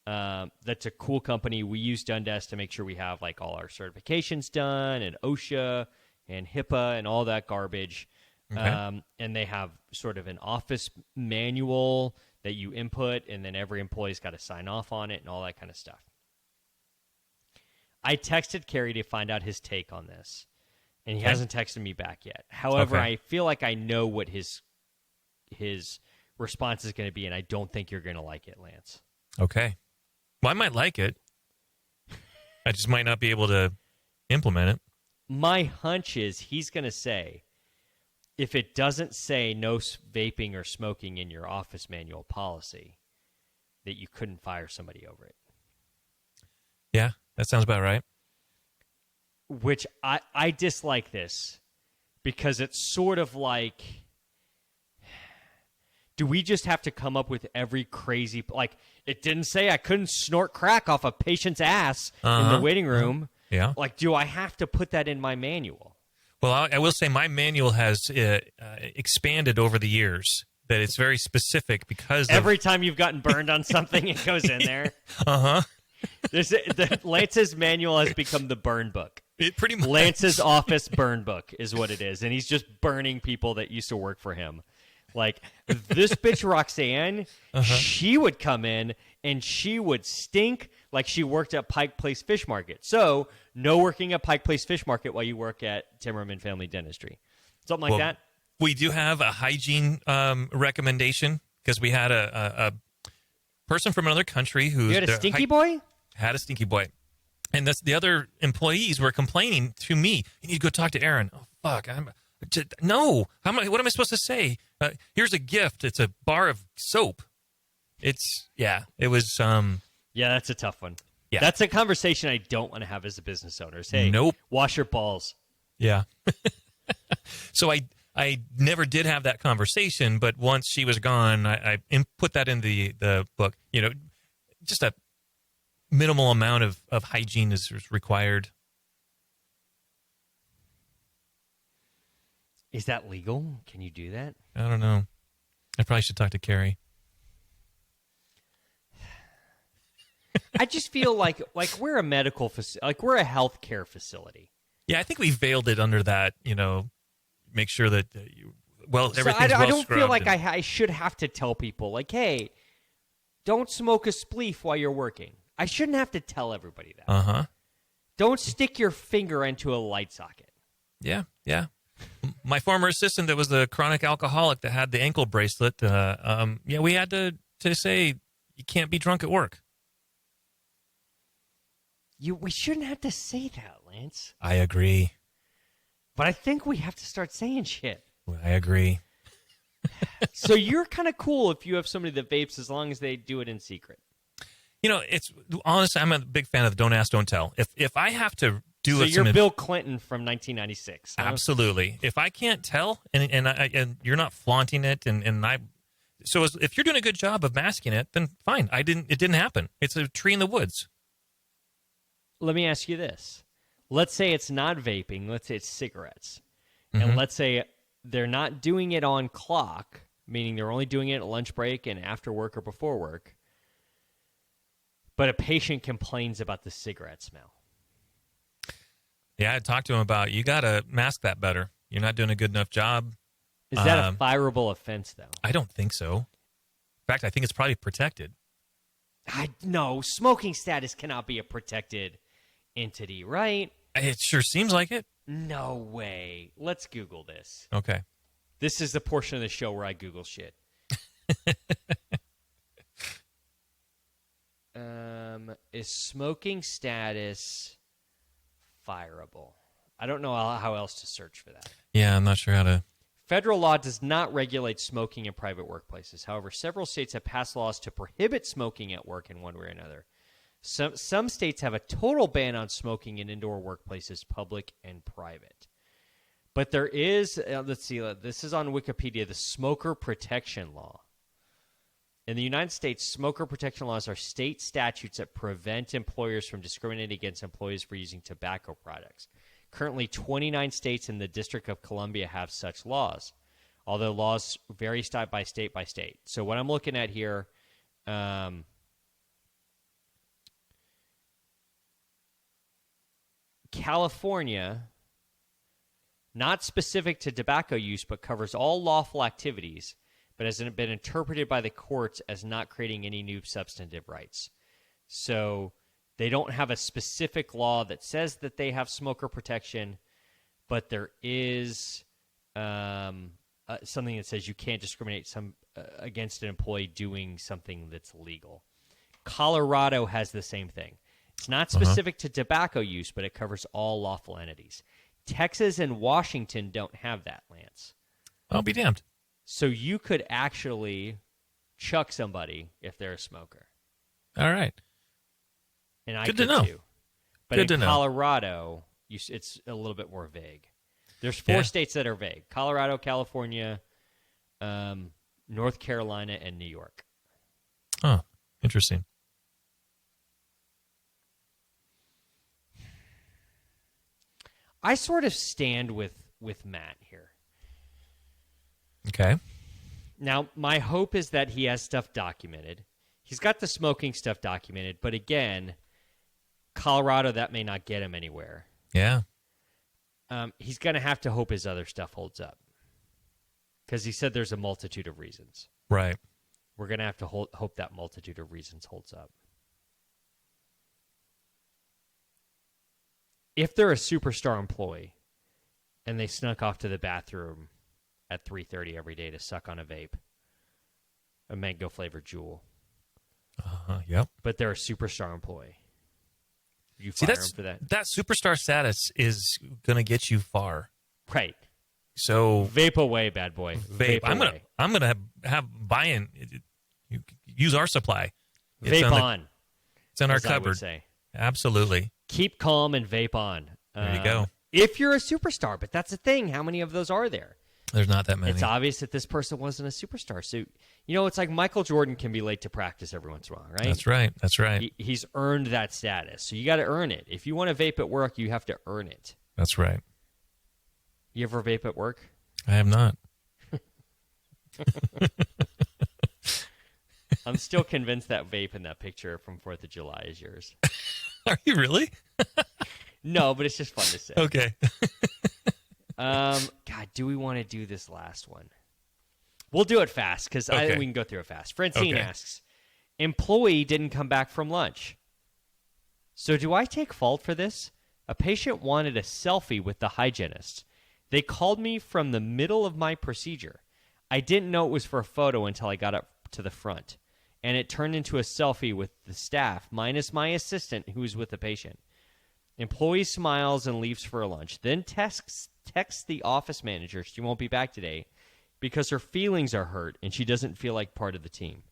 [SPEAKER 2] That's a cool company. We use Dundesk to make sure we have like all our certifications done and OSHA and HIPAA and all that garbage. Okay. And they have sort of an office manual that you input, and then every employee's got to sign off on it and all that kind of stuff. I texted Kerry to find out his take on this, and he hasn't texted me back yet. However, I feel like I know what his response is going to be, and I don't think you're going to like it, Lance.
[SPEAKER 3] Okay. Well, I might like it. I just might not be able to implement it.
[SPEAKER 2] My hunch is he's going to say, if it doesn't say no vaping or smoking in your office manual policy, that you couldn't fire somebody over it.
[SPEAKER 3] Yeah, that sounds about right.
[SPEAKER 2] Which I dislike this because it's sort of like, do we just have to come up with every crazy, like, it didn't say I couldn't snort crack off a patient's ass in the waiting room.
[SPEAKER 3] Yeah.
[SPEAKER 2] Like, do I have to put that in my manual?
[SPEAKER 3] Well, I will say my manual has expanded over the years. That it's very specific because
[SPEAKER 2] every time you've gotten burned on something, it goes in there. Lance's manual has become the burn book.
[SPEAKER 3] It pretty much.
[SPEAKER 2] Lance's office burn book is what it is, and he's just burning people that used to work for him. Like, this bitch Roxanne, she would come in and she would stink like she worked at Pike Place Fish Market. So, no working at Pike Place Fish Market while you work at Timmerman Family Dentistry. Something like that. We
[SPEAKER 3] do have a hygiene recommendation because we had a person from another country who
[SPEAKER 2] had a stinky boy?
[SPEAKER 3] Had a stinky boy. And the other employees were complaining to me, you need to go talk to Aaron. Oh, fuck. No. What am I supposed to say? Here's a gift. It's a bar of soap. It was.
[SPEAKER 2] Yeah, that's a tough one.
[SPEAKER 3] Yeah.
[SPEAKER 2] That's a conversation I don't want to have as a business owner. Hey, wash your balls.
[SPEAKER 3] Yeah. So I never did have that conversation, but once she was gone, I put that in the book. You know, just a minimal amount of hygiene is required.
[SPEAKER 2] Is that legal? Can you do that?
[SPEAKER 3] I don't know. I probably should talk to Carrie.
[SPEAKER 2] I just feel like we're a medical like we're a healthcare facility.
[SPEAKER 3] Yeah, I think we veiled it under that, make sure that everything's
[SPEAKER 2] I don't feel like
[SPEAKER 3] and...
[SPEAKER 2] I should have to tell people like, hey, don't smoke a spleef while you're working. I shouldn't have to tell everybody that. Don't stick your finger into a light socket.
[SPEAKER 3] Yeah. My former assistant that was the chronic alcoholic that had the ankle bracelet, we had to say you can't be drunk at work.
[SPEAKER 2] We shouldn't have to say that, Lance.
[SPEAKER 3] I agree.
[SPEAKER 2] But I think we have to start saying shit.
[SPEAKER 3] I agree.
[SPEAKER 2] So you're kind of cool if you have somebody that vapes as long as they do it in secret.
[SPEAKER 3] It's honestly, I'm a big fan of the don't ask, don't tell. If I have to do it,
[SPEAKER 2] so you're Bill Clinton from 1996. Huh?
[SPEAKER 3] Absolutely. If I can't tell, and you're not flaunting it, so if you're doing a good job of masking it, then fine. It didn't happen. It's a tree in the woods.
[SPEAKER 2] Let me ask you this. Let's say it's not vaping. Let's say it's cigarettes.
[SPEAKER 3] Mm-hmm.
[SPEAKER 2] And let's say they're not doing it on clock, meaning they're only doing it at lunch break and after work or before work. But a patient complains about the cigarette smell.
[SPEAKER 3] Yeah, I talked to him about, you got to mask that better. You're not doing a good enough job.
[SPEAKER 2] Is that a fireable offense, though?
[SPEAKER 3] I don't think so. In fact, I think it's probably protected.
[SPEAKER 2] No, smoking status cannot be a protected entity, right?
[SPEAKER 3] It sure seems like it.
[SPEAKER 2] No way. Let's Google this.
[SPEAKER 3] Okay.
[SPEAKER 2] This is the portion of the show where I Google shit. Is smoking status fireable? I don't know how else to search for that.
[SPEAKER 3] Yeah, I'm not sure how to.
[SPEAKER 2] Federal law does not regulate smoking in private workplaces. However, several states have passed laws to prohibit smoking at work in one way or another. Some states have a total ban on smoking in indoor workplaces, public and private. But there is, let's see, this is on Wikipedia, the smoker protection law. In the United States, smoker protection laws are state statutes that prevent employers from discriminating against employees for using tobacco products. Currently, 29 states and the District of Columbia have such laws, although laws vary state by state by state. So what I'm looking at here, California, not specific to tobacco use, but covers all lawful activities, but has been interpreted by the courts as not creating any new substantive rights. So they don't have a specific law that says that they have smoker protection, but there is something that says you can't discriminate against an employee doing something that's legal. Colorado has the same thing. It's not specific to tobacco use, but it covers all lawful entities. Texas and Washington don't have that, Lance.
[SPEAKER 3] I'll be damned.
[SPEAKER 2] So you could actually chuck somebody if they're a smoker.
[SPEAKER 3] All right.
[SPEAKER 2] And I
[SPEAKER 3] Good
[SPEAKER 2] could
[SPEAKER 3] to know.
[SPEAKER 2] too. But
[SPEAKER 3] Good
[SPEAKER 2] in
[SPEAKER 3] to know.
[SPEAKER 2] Colorado, it's a little bit more vague. There's 4 states that are vague: Colorado, California, North Carolina, and New York.
[SPEAKER 3] Oh, interesting.
[SPEAKER 2] I sort of stand with Matt here.
[SPEAKER 3] Okay.
[SPEAKER 2] Now, my hope is that he has stuff documented. He's got the smoking stuff documented, but again, Colorado, that may not get him anywhere.
[SPEAKER 3] Yeah.
[SPEAKER 2] He's going to have to hope his other stuff holds up, because he said there's a multitude of reasons.
[SPEAKER 3] Right.
[SPEAKER 2] We're going to have to hope that multitude of reasons holds up. If they're a superstar employee and they snuck off to the bathroom at 3:30 every day to suck on a vape, a mango-flavored Juul,
[SPEAKER 3] yep.
[SPEAKER 2] but they're a superstar employee, you
[SPEAKER 3] See,
[SPEAKER 2] fire them for that?
[SPEAKER 3] that superstar status is going to get you far.
[SPEAKER 2] Right.
[SPEAKER 3] So
[SPEAKER 2] Vape away, bad boy.
[SPEAKER 3] vape. I'm gonna have buy-in. Use our supply.
[SPEAKER 2] Vape on.
[SPEAKER 3] It's in our
[SPEAKER 2] as I would
[SPEAKER 3] cupboard.
[SPEAKER 2] say.
[SPEAKER 3] Absolutely.
[SPEAKER 2] Keep calm and vape on.
[SPEAKER 3] There you go.
[SPEAKER 2] If you're a superstar, but that's the thing. How many of those are there?
[SPEAKER 3] There's not that many.
[SPEAKER 2] It's obvious that this person wasn't a superstar. So, it's like Michael Jordan can be late to practice every once in a while, right?
[SPEAKER 3] That's right. That's right.
[SPEAKER 2] He's earned that status. So you got to earn it. If you want to vape at work, you have to earn it.
[SPEAKER 3] That's right.
[SPEAKER 2] You ever vape at work?
[SPEAKER 3] I have not.
[SPEAKER 2] I'm still convinced that vape in that picture from 4th of July is yours.
[SPEAKER 3] Are you really?
[SPEAKER 2] No, but it's just fun to say.
[SPEAKER 3] Okay.
[SPEAKER 2] God, do we want to do this last one? We'll do it fast because
[SPEAKER 3] Okay.
[SPEAKER 2] we can go through it fast. Francine
[SPEAKER 3] Okay.
[SPEAKER 2] asks, employee didn't come back from lunch. So do I take fault for this? A patient wanted a selfie with the hygienist. They called me from the middle of my procedure. I didn't know it was for a photo until I got up to the front, and it turned into a selfie with the staff, minus my assistant who was with the patient. Employee smiles and leaves for lunch, then texts the office manager she won't be back today because her feelings are hurt and she doesn't feel like part of the team.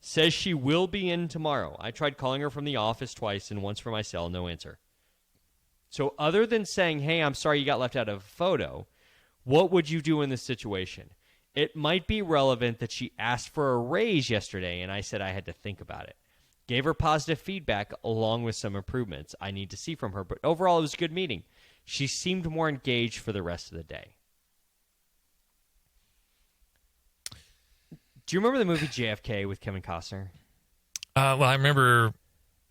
[SPEAKER 2] Says she will be in tomorrow. I tried calling her from the office twice and once from my cell, no answer. So other than saying, hey, I'm sorry you got left out of a photo, what would you do in this situation? It might be relevant that she asked for a raise yesterday and I said I had to think about it. Gave her positive feedback along with some improvements I need to see from her, but overall it was a good meeting. She seemed more engaged for the rest of the day. Do you remember the movie JFK with Kevin Costner?
[SPEAKER 3] Well, I remember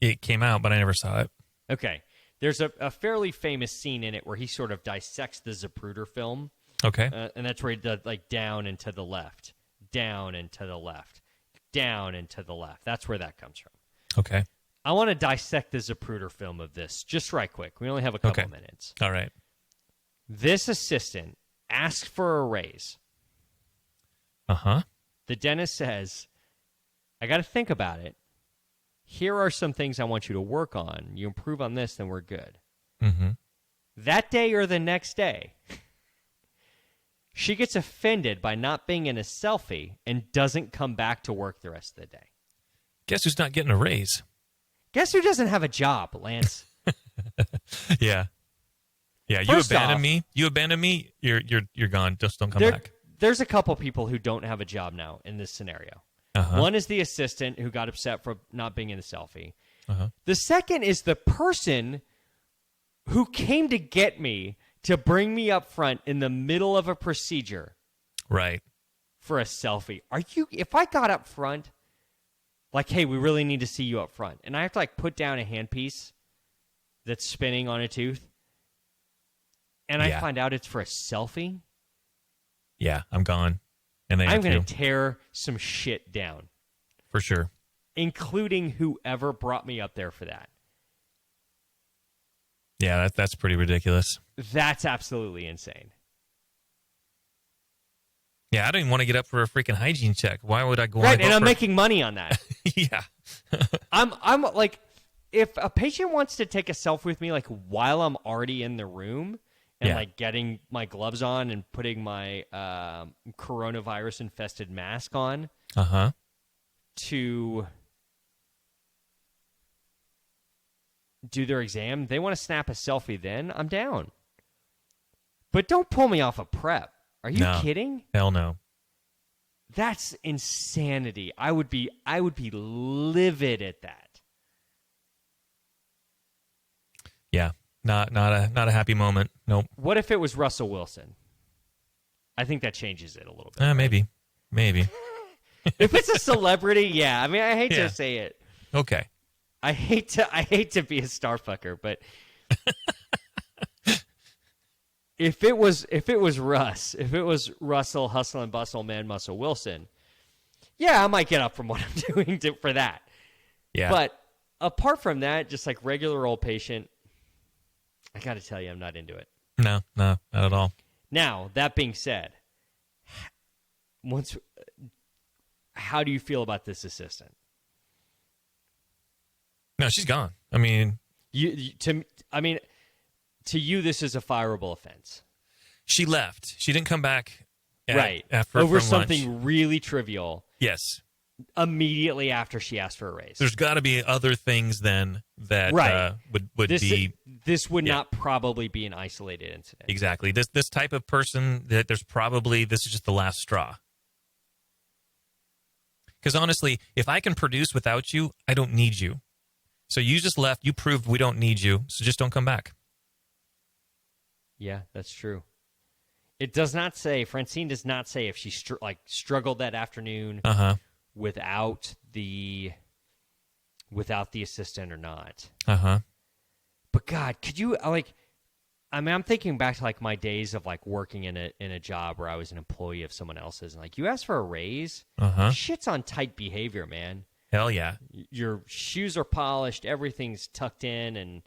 [SPEAKER 3] it came out, but I never saw it.
[SPEAKER 2] Okay. There's a fairly famous scene in it where he sort of dissects the Zapruder film.
[SPEAKER 3] Okay.
[SPEAKER 2] And that's where he does like down and to the left, down and to the left, down and to the left. That's where that comes from.
[SPEAKER 3] Okay.
[SPEAKER 2] I want to dissect the Zapruder film of this just right quick. We only have a couple minutes.
[SPEAKER 3] All right.
[SPEAKER 2] This assistant asks for a raise.
[SPEAKER 3] Uh-huh.
[SPEAKER 2] The dentist says, I got to think about it. Here are some things I want you to work on. You improve on this, then we're good.
[SPEAKER 3] Mm-hmm.
[SPEAKER 2] That day or the next day, she gets offended by not being in a selfie and doesn't come back to work the rest of the day.
[SPEAKER 3] Guess who's not getting a raise?
[SPEAKER 2] Guess who doesn't have a job, Lance?
[SPEAKER 3] Yeah. Yeah,
[SPEAKER 2] First
[SPEAKER 3] you abandon
[SPEAKER 2] off,
[SPEAKER 3] me. You abandon me, you're gone. Just don't come back.
[SPEAKER 2] There's a couple people who don't have a job now in this scenario.
[SPEAKER 3] Uh-huh.
[SPEAKER 2] One is the assistant who got upset for not being in the selfie.
[SPEAKER 3] Uh-huh.
[SPEAKER 2] The second is the person who came to get me to bring me up front in the middle of a procedure.
[SPEAKER 3] Right.
[SPEAKER 2] For a selfie. If I got up front, like, hey, we really need to see you up front, and I have to like put down a handpiece that's spinning on a tooth, and I find out it's for a selfie.
[SPEAKER 3] Yeah, I'm gone. And
[SPEAKER 2] I'm going to tear some shit down.
[SPEAKER 3] For sure.
[SPEAKER 2] Including whoever brought me up there for that.
[SPEAKER 3] Yeah, that's pretty ridiculous.
[SPEAKER 2] That's absolutely insane.
[SPEAKER 3] Yeah, I don't even want to get up for a freaking hygiene check. Why would I go?
[SPEAKER 2] Right, and I'm making money on that.
[SPEAKER 3] Yeah.
[SPEAKER 2] I'm like, if a patient wants to take a selfie with me, like while I'm already in the room and like getting my gloves on and putting my coronavirus infested mask on, to do their exam, they want to snap a selfie. Then I'm down. But don't pull me off a prep. Are you kidding?
[SPEAKER 3] Hell no.
[SPEAKER 2] That's insanity. I would be livid at that.
[SPEAKER 3] Yeah. Not a happy moment. Nope.
[SPEAKER 2] What if it was Russell Wilson? I think that changes it a little bit. Right?
[SPEAKER 3] Maybe.
[SPEAKER 2] If it's a celebrity, yeah. I mean, I hate to say it.
[SPEAKER 3] Okay.
[SPEAKER 2] I hate to be a star fucker, but if it was Russell Hustle and Bustle Man Muscle Wilson, yeah, I might get up from what I'm doing for that.
[SPEAKER 3] Yeah.
[SPEAKER 2] But apart from that, just like regular old patient, I got to tell you, I'm not into it.
[SPEAKER 3] No, not at all.
[SPEAKER 2] Now, that being said, how do you feel about this assistant?
[SPEAKER 3] No, she's gone. I mean,
[SPEAKER 2] to you, this is a fireable offense.
[SPEAKER 3] She left. She didn't come back.
[SPEAKER 2] Over something really trivial.
[SPEAKER 3] Yes.
[SPEAKER 2] Immediately after she asked for a raise.
[SPEAKER 3] There's got to be other things then that would be.
[SPEAKER 2] This would not probably be an isolated incident.
[SPEAKER 3] Exactly. This type of person that this is just the last straw. Because honestly, if I can produce without you, I don't need you. So you just left. You proved we don't need you. So just don't come back.
[SPEAKER 2] Yeah, that's true. It does not say, Francine does not say if she struggled that afternoon without the assistant or not. But God, could you I'm thinking back to like my days of like working in a job where I was an employee of someone else's, and like you ask for a raise, shit's on tight behavior, man.
[SPEAKER 3] Hell yeah.
[SPEAKER 2] Your shoes are polished, everything's tucked in, and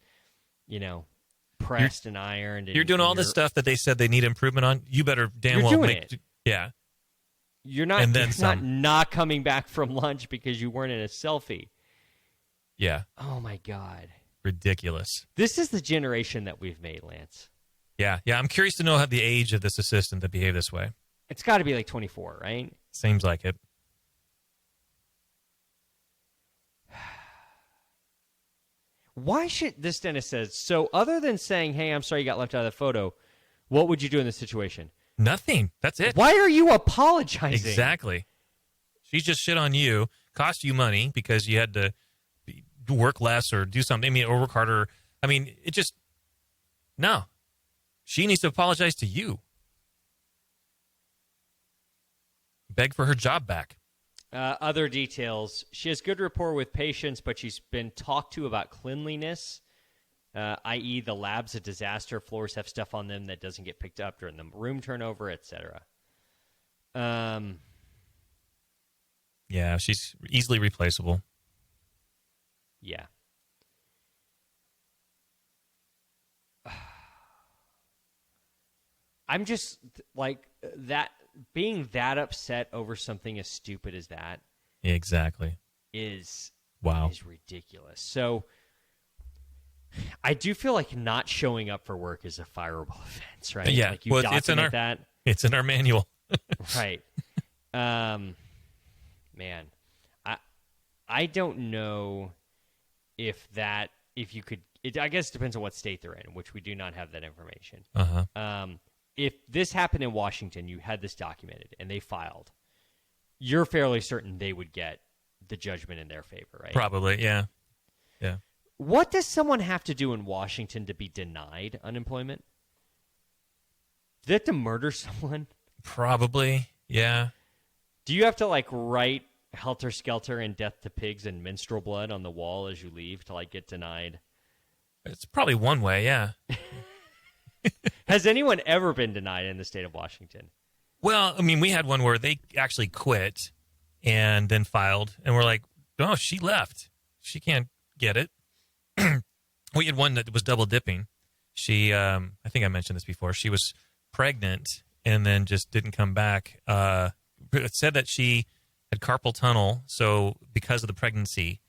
[SPEAKER 2] pressed and ironed. And
[SPEAKER 3] you're doing all this stuff that they said they need improvement on. You better damn well
[SPEAKER 2] doing
[SPEAKER 3] make
[SPEAKER 2] it.
[SPEAKER 3] Yeah.
[SPEAKER 2] You're not,
[SPEAKER 3] and then
[SPEAKER 2] it's
[SPEAKER 3] some.
[SPEAKER 2] not coming back from lunch because you weren't in a selfie.
[SPEAKER 3] Yeah.
[SPEAKER 2] Oh, my God.
[SPEAKER 3] Ridiculous.
[SPEAKER 2] This is the generation that we've made, Lance.
[SPEAKER 3] Yeah. I'm curious to know how the age of this assistant that behave this way.
[SPEAKER 2] It's got to be like 24, right?
[SPEAKER 3] Seems like it.
[SPEAKER 2] Why should this dentist says, so other than saying, hey, I'm sorry you got left out of the photo, what would you do in this situation?
[SPEAKER 3] Nothing. That's it.
[SPEAKER 2] Why are you apologizing?
[SPEAKER 3] Exactly. She just shit on you, cost you money because you had to work less or do something, or work harder. I mean, it just, no. She needs to apologize to you. Beg for her job back.
[SPEAKER 2] Other details. She has good rapport with patients, but she's been talked to about cleanliness, i.e. the lab's a disaster. Floors have stuff on them that doesn't get picked up during the room turnover, etc.
[SPEAKER 3] Yeah, she's easily replaceable.
[SPEAKER 2] Yeah. I'm just like that. Being that upset over something as stupid as that,
[SPEAKER 3] exactly,
[SPEAKER 2] is ridiculous. So, I do feel like not showing up for work is a fireable offense, right?
[SPEAKER 3] Yeah,
[SPEAKER 2] like you document that.
[SPEAKER 3] It's in our manual,
[SPEAKER 2] right? Man, I don't know if you could. I guess it depends on what state they're in, which we do not have that information. If this happened in Washington, you had this documented, and they filed, you're fairly certain they would get the judgment in their favor, right?
[SPEAKER 3] Probably, yeah. Yeah.
[SPEAKER 2] What does someone have to do in Washington to be denied unemployment? Do they have to murder someone?
[SPEAKER 3] Probably, yeah.
[SPEAKER 2] Do you have to, like, write Helter Skelter and Death to Pigs and Minstrel Blood on the wall as you leave to, like, get denied?
[SPEAKER 3] It's probably one way, yeah.
[SPEAKER 2] Has anyone ever been denied in the state of Washington?
[SPEAKER 3] Well, I mean, we had one where they actually quit and then filed, and we're like, oh, she left. She can't get it. We had one that was double dipping. She, I think I mentioned this before, she was pregnant and then just didn't come back. It said that she had carpal tunnel, so because of the pregnancy.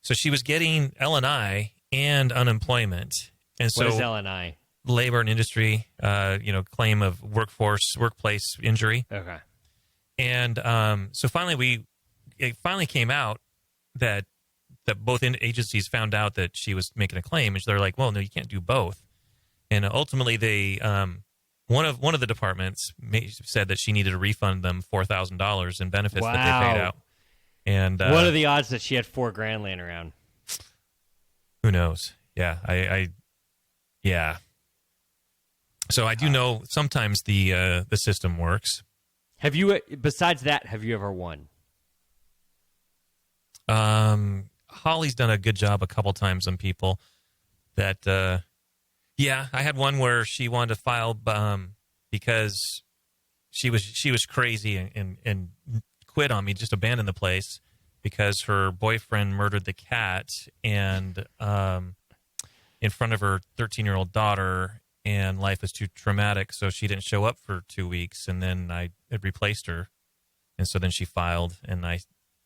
[SPEAKER 3] So she was getting L&I and unemployment. And so,
[SPEAKER 2] what is L&I?
[SPEAKER 3] Labor and industry, claim of workplace injury.
[SPEAKER 2] Okay.
[SPEAKER 3] And so finally it finally came out that both agencies found out that she was making a claim, and they're like, well, no, you can't do both. And ultimately they, one of the departments said that she needed to refund them $4,000 in benefits that they paid out. And
[SPEAKER 2] what are the odds that she had $4,000 laying around?
[SPEAKER 3] Who knows? Yeah, yeah. So I do know sometimes the system works.
[SPEAKER 2] Have you, besides that, have you ever won?
[SPEAKER 3] Holly's done a good job a couple times on people that, I had one where she wanted to file because she was crazy and quit on me, just abandoned the place because her boyfriend murdered the cat and in front of her 13-year-old daughter, and life was too traumatic, so she didn't show up for 2 weeks, and then I had replaced her, and so then she filed, and I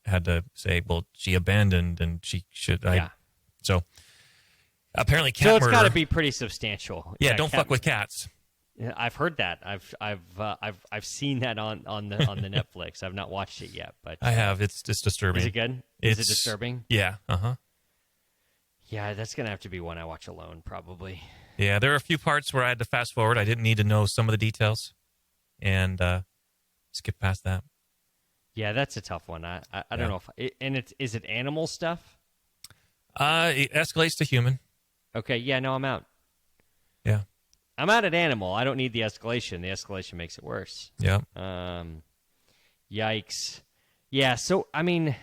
[SPEAKER 3] had to say, well, she abandoned, and she should. So apparently, cat murder.
[SPEAKER 2] So it's got to be pretty substantial.
[SPEAKER 3] Yeah, don't fuck with cats.
[SPEAKER 2] I've heard that. I've seen that on the Netflix. I've not watched it yet, but
[SPEAKER 3] I have. It's just disturbing.
[SPEAKER 2] Is it good? Is it disturbing?
[SPEAKER 3] Yeah.
[SPEAKER 2] Yeah, that's gonna have to be one I watch alone, probably.
[SPEAKER 3] Yeah, there are a few parts where I had to fast forward. I didn't need to know some of the details, and skip past that.
[SPEAKER 2] Yeah, that's a tough one. I don't know if is it animal stuff?
[SPEAKER 3] It escalates to human.
[SPEAKER 2] Okay, yeah, no, I'm out.
[SPEAKER 3] Yeah,
[SPEAKER 2] I'm out at animal. I don't need the escalation. The escalation makes it worse.
[SPEAKER 3] Yeah.
[SPEAKER 2] Yikes. Yeah. So I mean,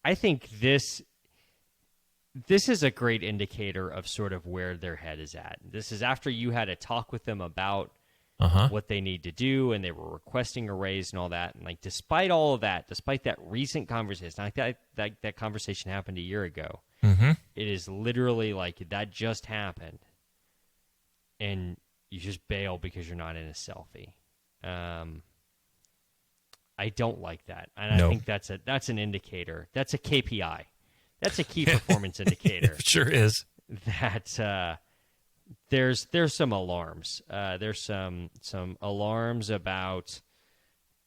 [SPEAKER 2] I think this is a great indicator of sort of where their head is at. This is after you had a talk with them about what they need to do, and they were requesting a raise and all that. And like, despite all of that, despite that recent conversation, like that conversation happened a year ago, it is literally like that just happened. and you just bail because you're not in a selfie. I don't like that, and I think that's an indicator. That's a KPI. That's a key performance indicator.
[SPEAKER 3] It sure is.
[SPEAKER 2] That there's some alarms. There's some alarms about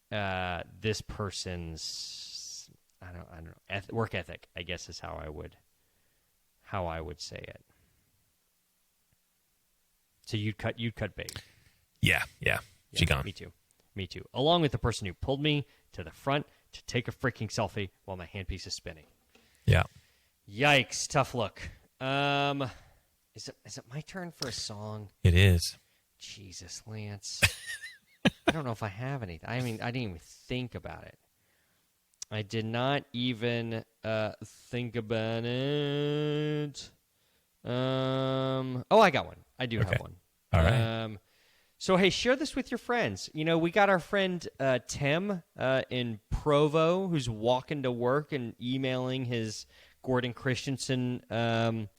[SPEAKER 2] this person's I don't know work ethic, I guess is how I would say it. So you'd cut bait.
[SPEAKER 3] Yeah. She gone.
[SPEAKER 2] Me too. Along with the person who pulled me to the front to take a freaking selfie while my handpiece is spinning.
[SPEAKER 3] Yeah.
[SPEAKER 2] Yikes! Tough look. Is it my turn for a song?
[SPEAKER 3] It is.
[SPEAKER 2] Jesus, Lance. I don't know if I have anything. I mean, I didn't even think about it. I did not even think about it. I got one. I do have one.
[SPEAKER 3] All right.
[SPEAKER 2] So, hey, share this with your friends. You know, we got our friend Tim in Provo who's walking to work and emailing his Gordon Christensen gang,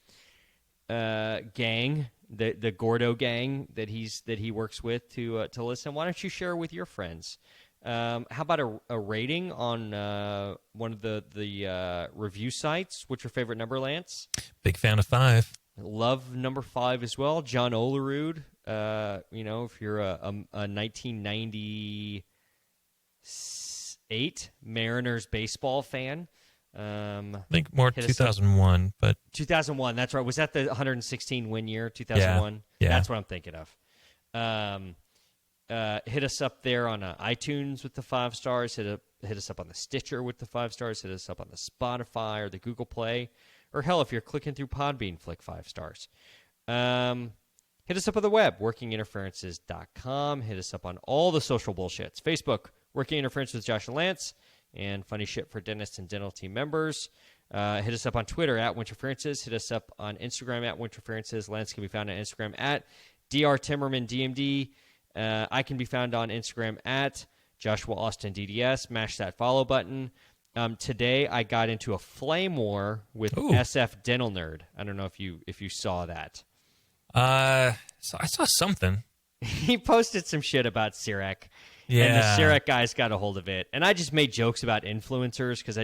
[SPEAKER 2] the Gordo gang that he works with to listen. Why don't you share with your friends? How about a rating on one of the review sites? What's your favorite number, Lance?
[SPEAKER 3] Big fan of 5.
[SPEAKER 2] Love number 5 as well. John Olerud. If you're a 1998 Mariners baseball fan.
[SPEAKER 3] I think more 2001, but
[SPEAKER 2] 2001. That's right. Was that the 116 win year? 2001.
[SPEAKER 3] Yeah.
[SPEAKER 2] That's what I'm thinking of. Hit us up there on iTunes with the 5 stars. Hit us up on the Stitcher with the 5 stars. Hit us up on the Spotify or the Google Play, or hell, if you're clicking through Podbean, flick 5 stars. Hit us up on the web, workinginterferences.com. Hit us up on all the social bullshits. Facebook, Working Interference with Josh and Lance, and Funny Shit for Dentists and Dental Team members. Hit us up on Twitter at Winterferences. Hit us up on Instagram at Winterferences. Lance can be found on Instagram at drtimmermandmd. I can be found on Instagram at Joshua Austin DDS. Mash that follow button. Today I got into a flame war with SF Dental Nerd. I don't know if you saw that.
[SPEAKER 3] So I saw something.
[SPEAKER 2] He posted some shit about Sirek.
[SPEAKER 3] Yeah.
[SPEAKER 2] And the Sirek guys got a hold of it. And I just made jokes about influencers because I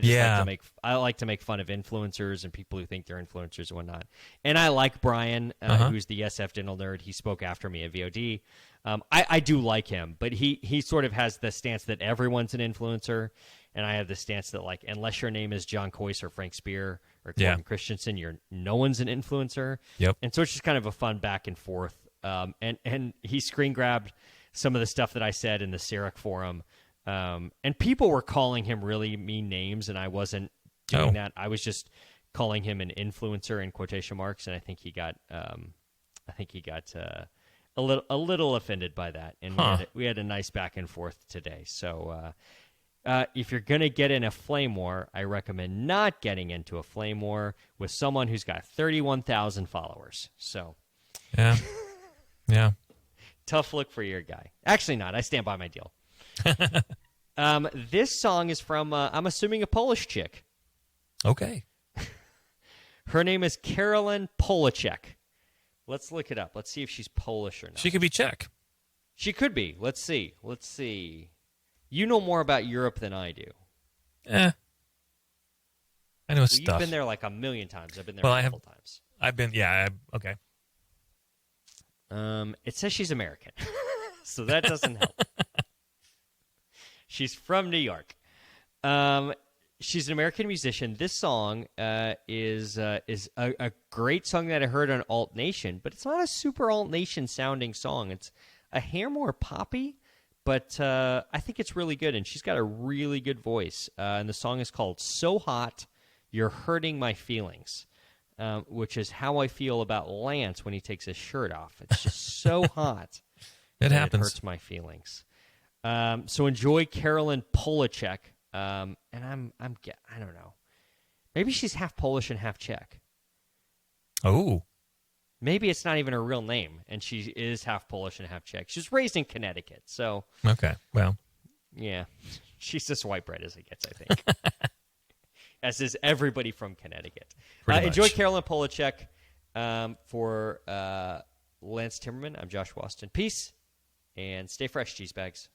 [SPEAKER 2] like to make fun of influencers and people who think they're influencers and whatnot. And I like Brian, who's the SF Dental Nerd. He spoke after me at VOD. I do like him, but he sort of has the stance that everyone's an influencer. And I have the stance that, like, unless your name is John Coyce or Frank Spear or Gordon Christensen, no one's an influencer.
[SPEAKER 3] Yep.
[SPEAKER 2] And so it's just kind of a fun back and forth. And he screen grabbed some of the stuff that I said in the Sirek forum. And people were calling him really mean names, and I wasn't doing that. I was just calling him an influencer in quotation marks, and I think he got a little offended by that. And we had a nice back and forth today. So if you're going to get in a flame war, I recommend not getting into a flame war with someone who's got 31,000 followers. So,
[SPEAKER 3] yeah.
[SPEAKER 2] Tough look for your guy. Actually not. I stand by my deal. This song is from, I'm assuming, a Polish chick.
[SPEAKER 3] Okay.
[SPEAKER 2] Her name is Carolyn Polachek. Let's look it up. Let's see if she's Polish or not.
[SPEAKER 3] She could be Czech.
[SPEAKER 2] She could be. Let's see. You know more about Europe than I do.
[SPEAKER 3] I know stuff.
[SPEAKER 2] You've been there like a million times. I've been there a couple times.
[SPEAKER 3] I've been, okay.
[SPEAKER 2] It says she's American, so that doesn't help. She's from New York. She's an American musician. This song is a great song that I heard on Alt Nation, but it's not a super Alt Nation sounding song. It's a hair more poppy, but I think it's really good, and she's got a really good voice. And the song is called "So Hot, You're Hurting My Feelings." Which is how I feel about Lance when he takes his shirt off. It's just so hot.
[SPEAKER 3] It happens.
[SPEAKER 2] It hurts my feelings. So enjoy Carolyn Polachek. And I don't know. Maybe she's half Polish and half Czech.
[SPEAKER 3] Oh.
[SPEAKER 2] Maybe it's not even her real name, and she is half Polish and half Czech. She was raised in Connecticut, so.
[SPEAKER 3] Okay, well.
[SPEAKER 2] Yeah. She's as white bread as it gets, I think. As is everybody from Connecticut. Enjoy Carolyn Polachek for Lance Timmerman. I'm Josh Waston. Peace, and stay fresh, cheese bags.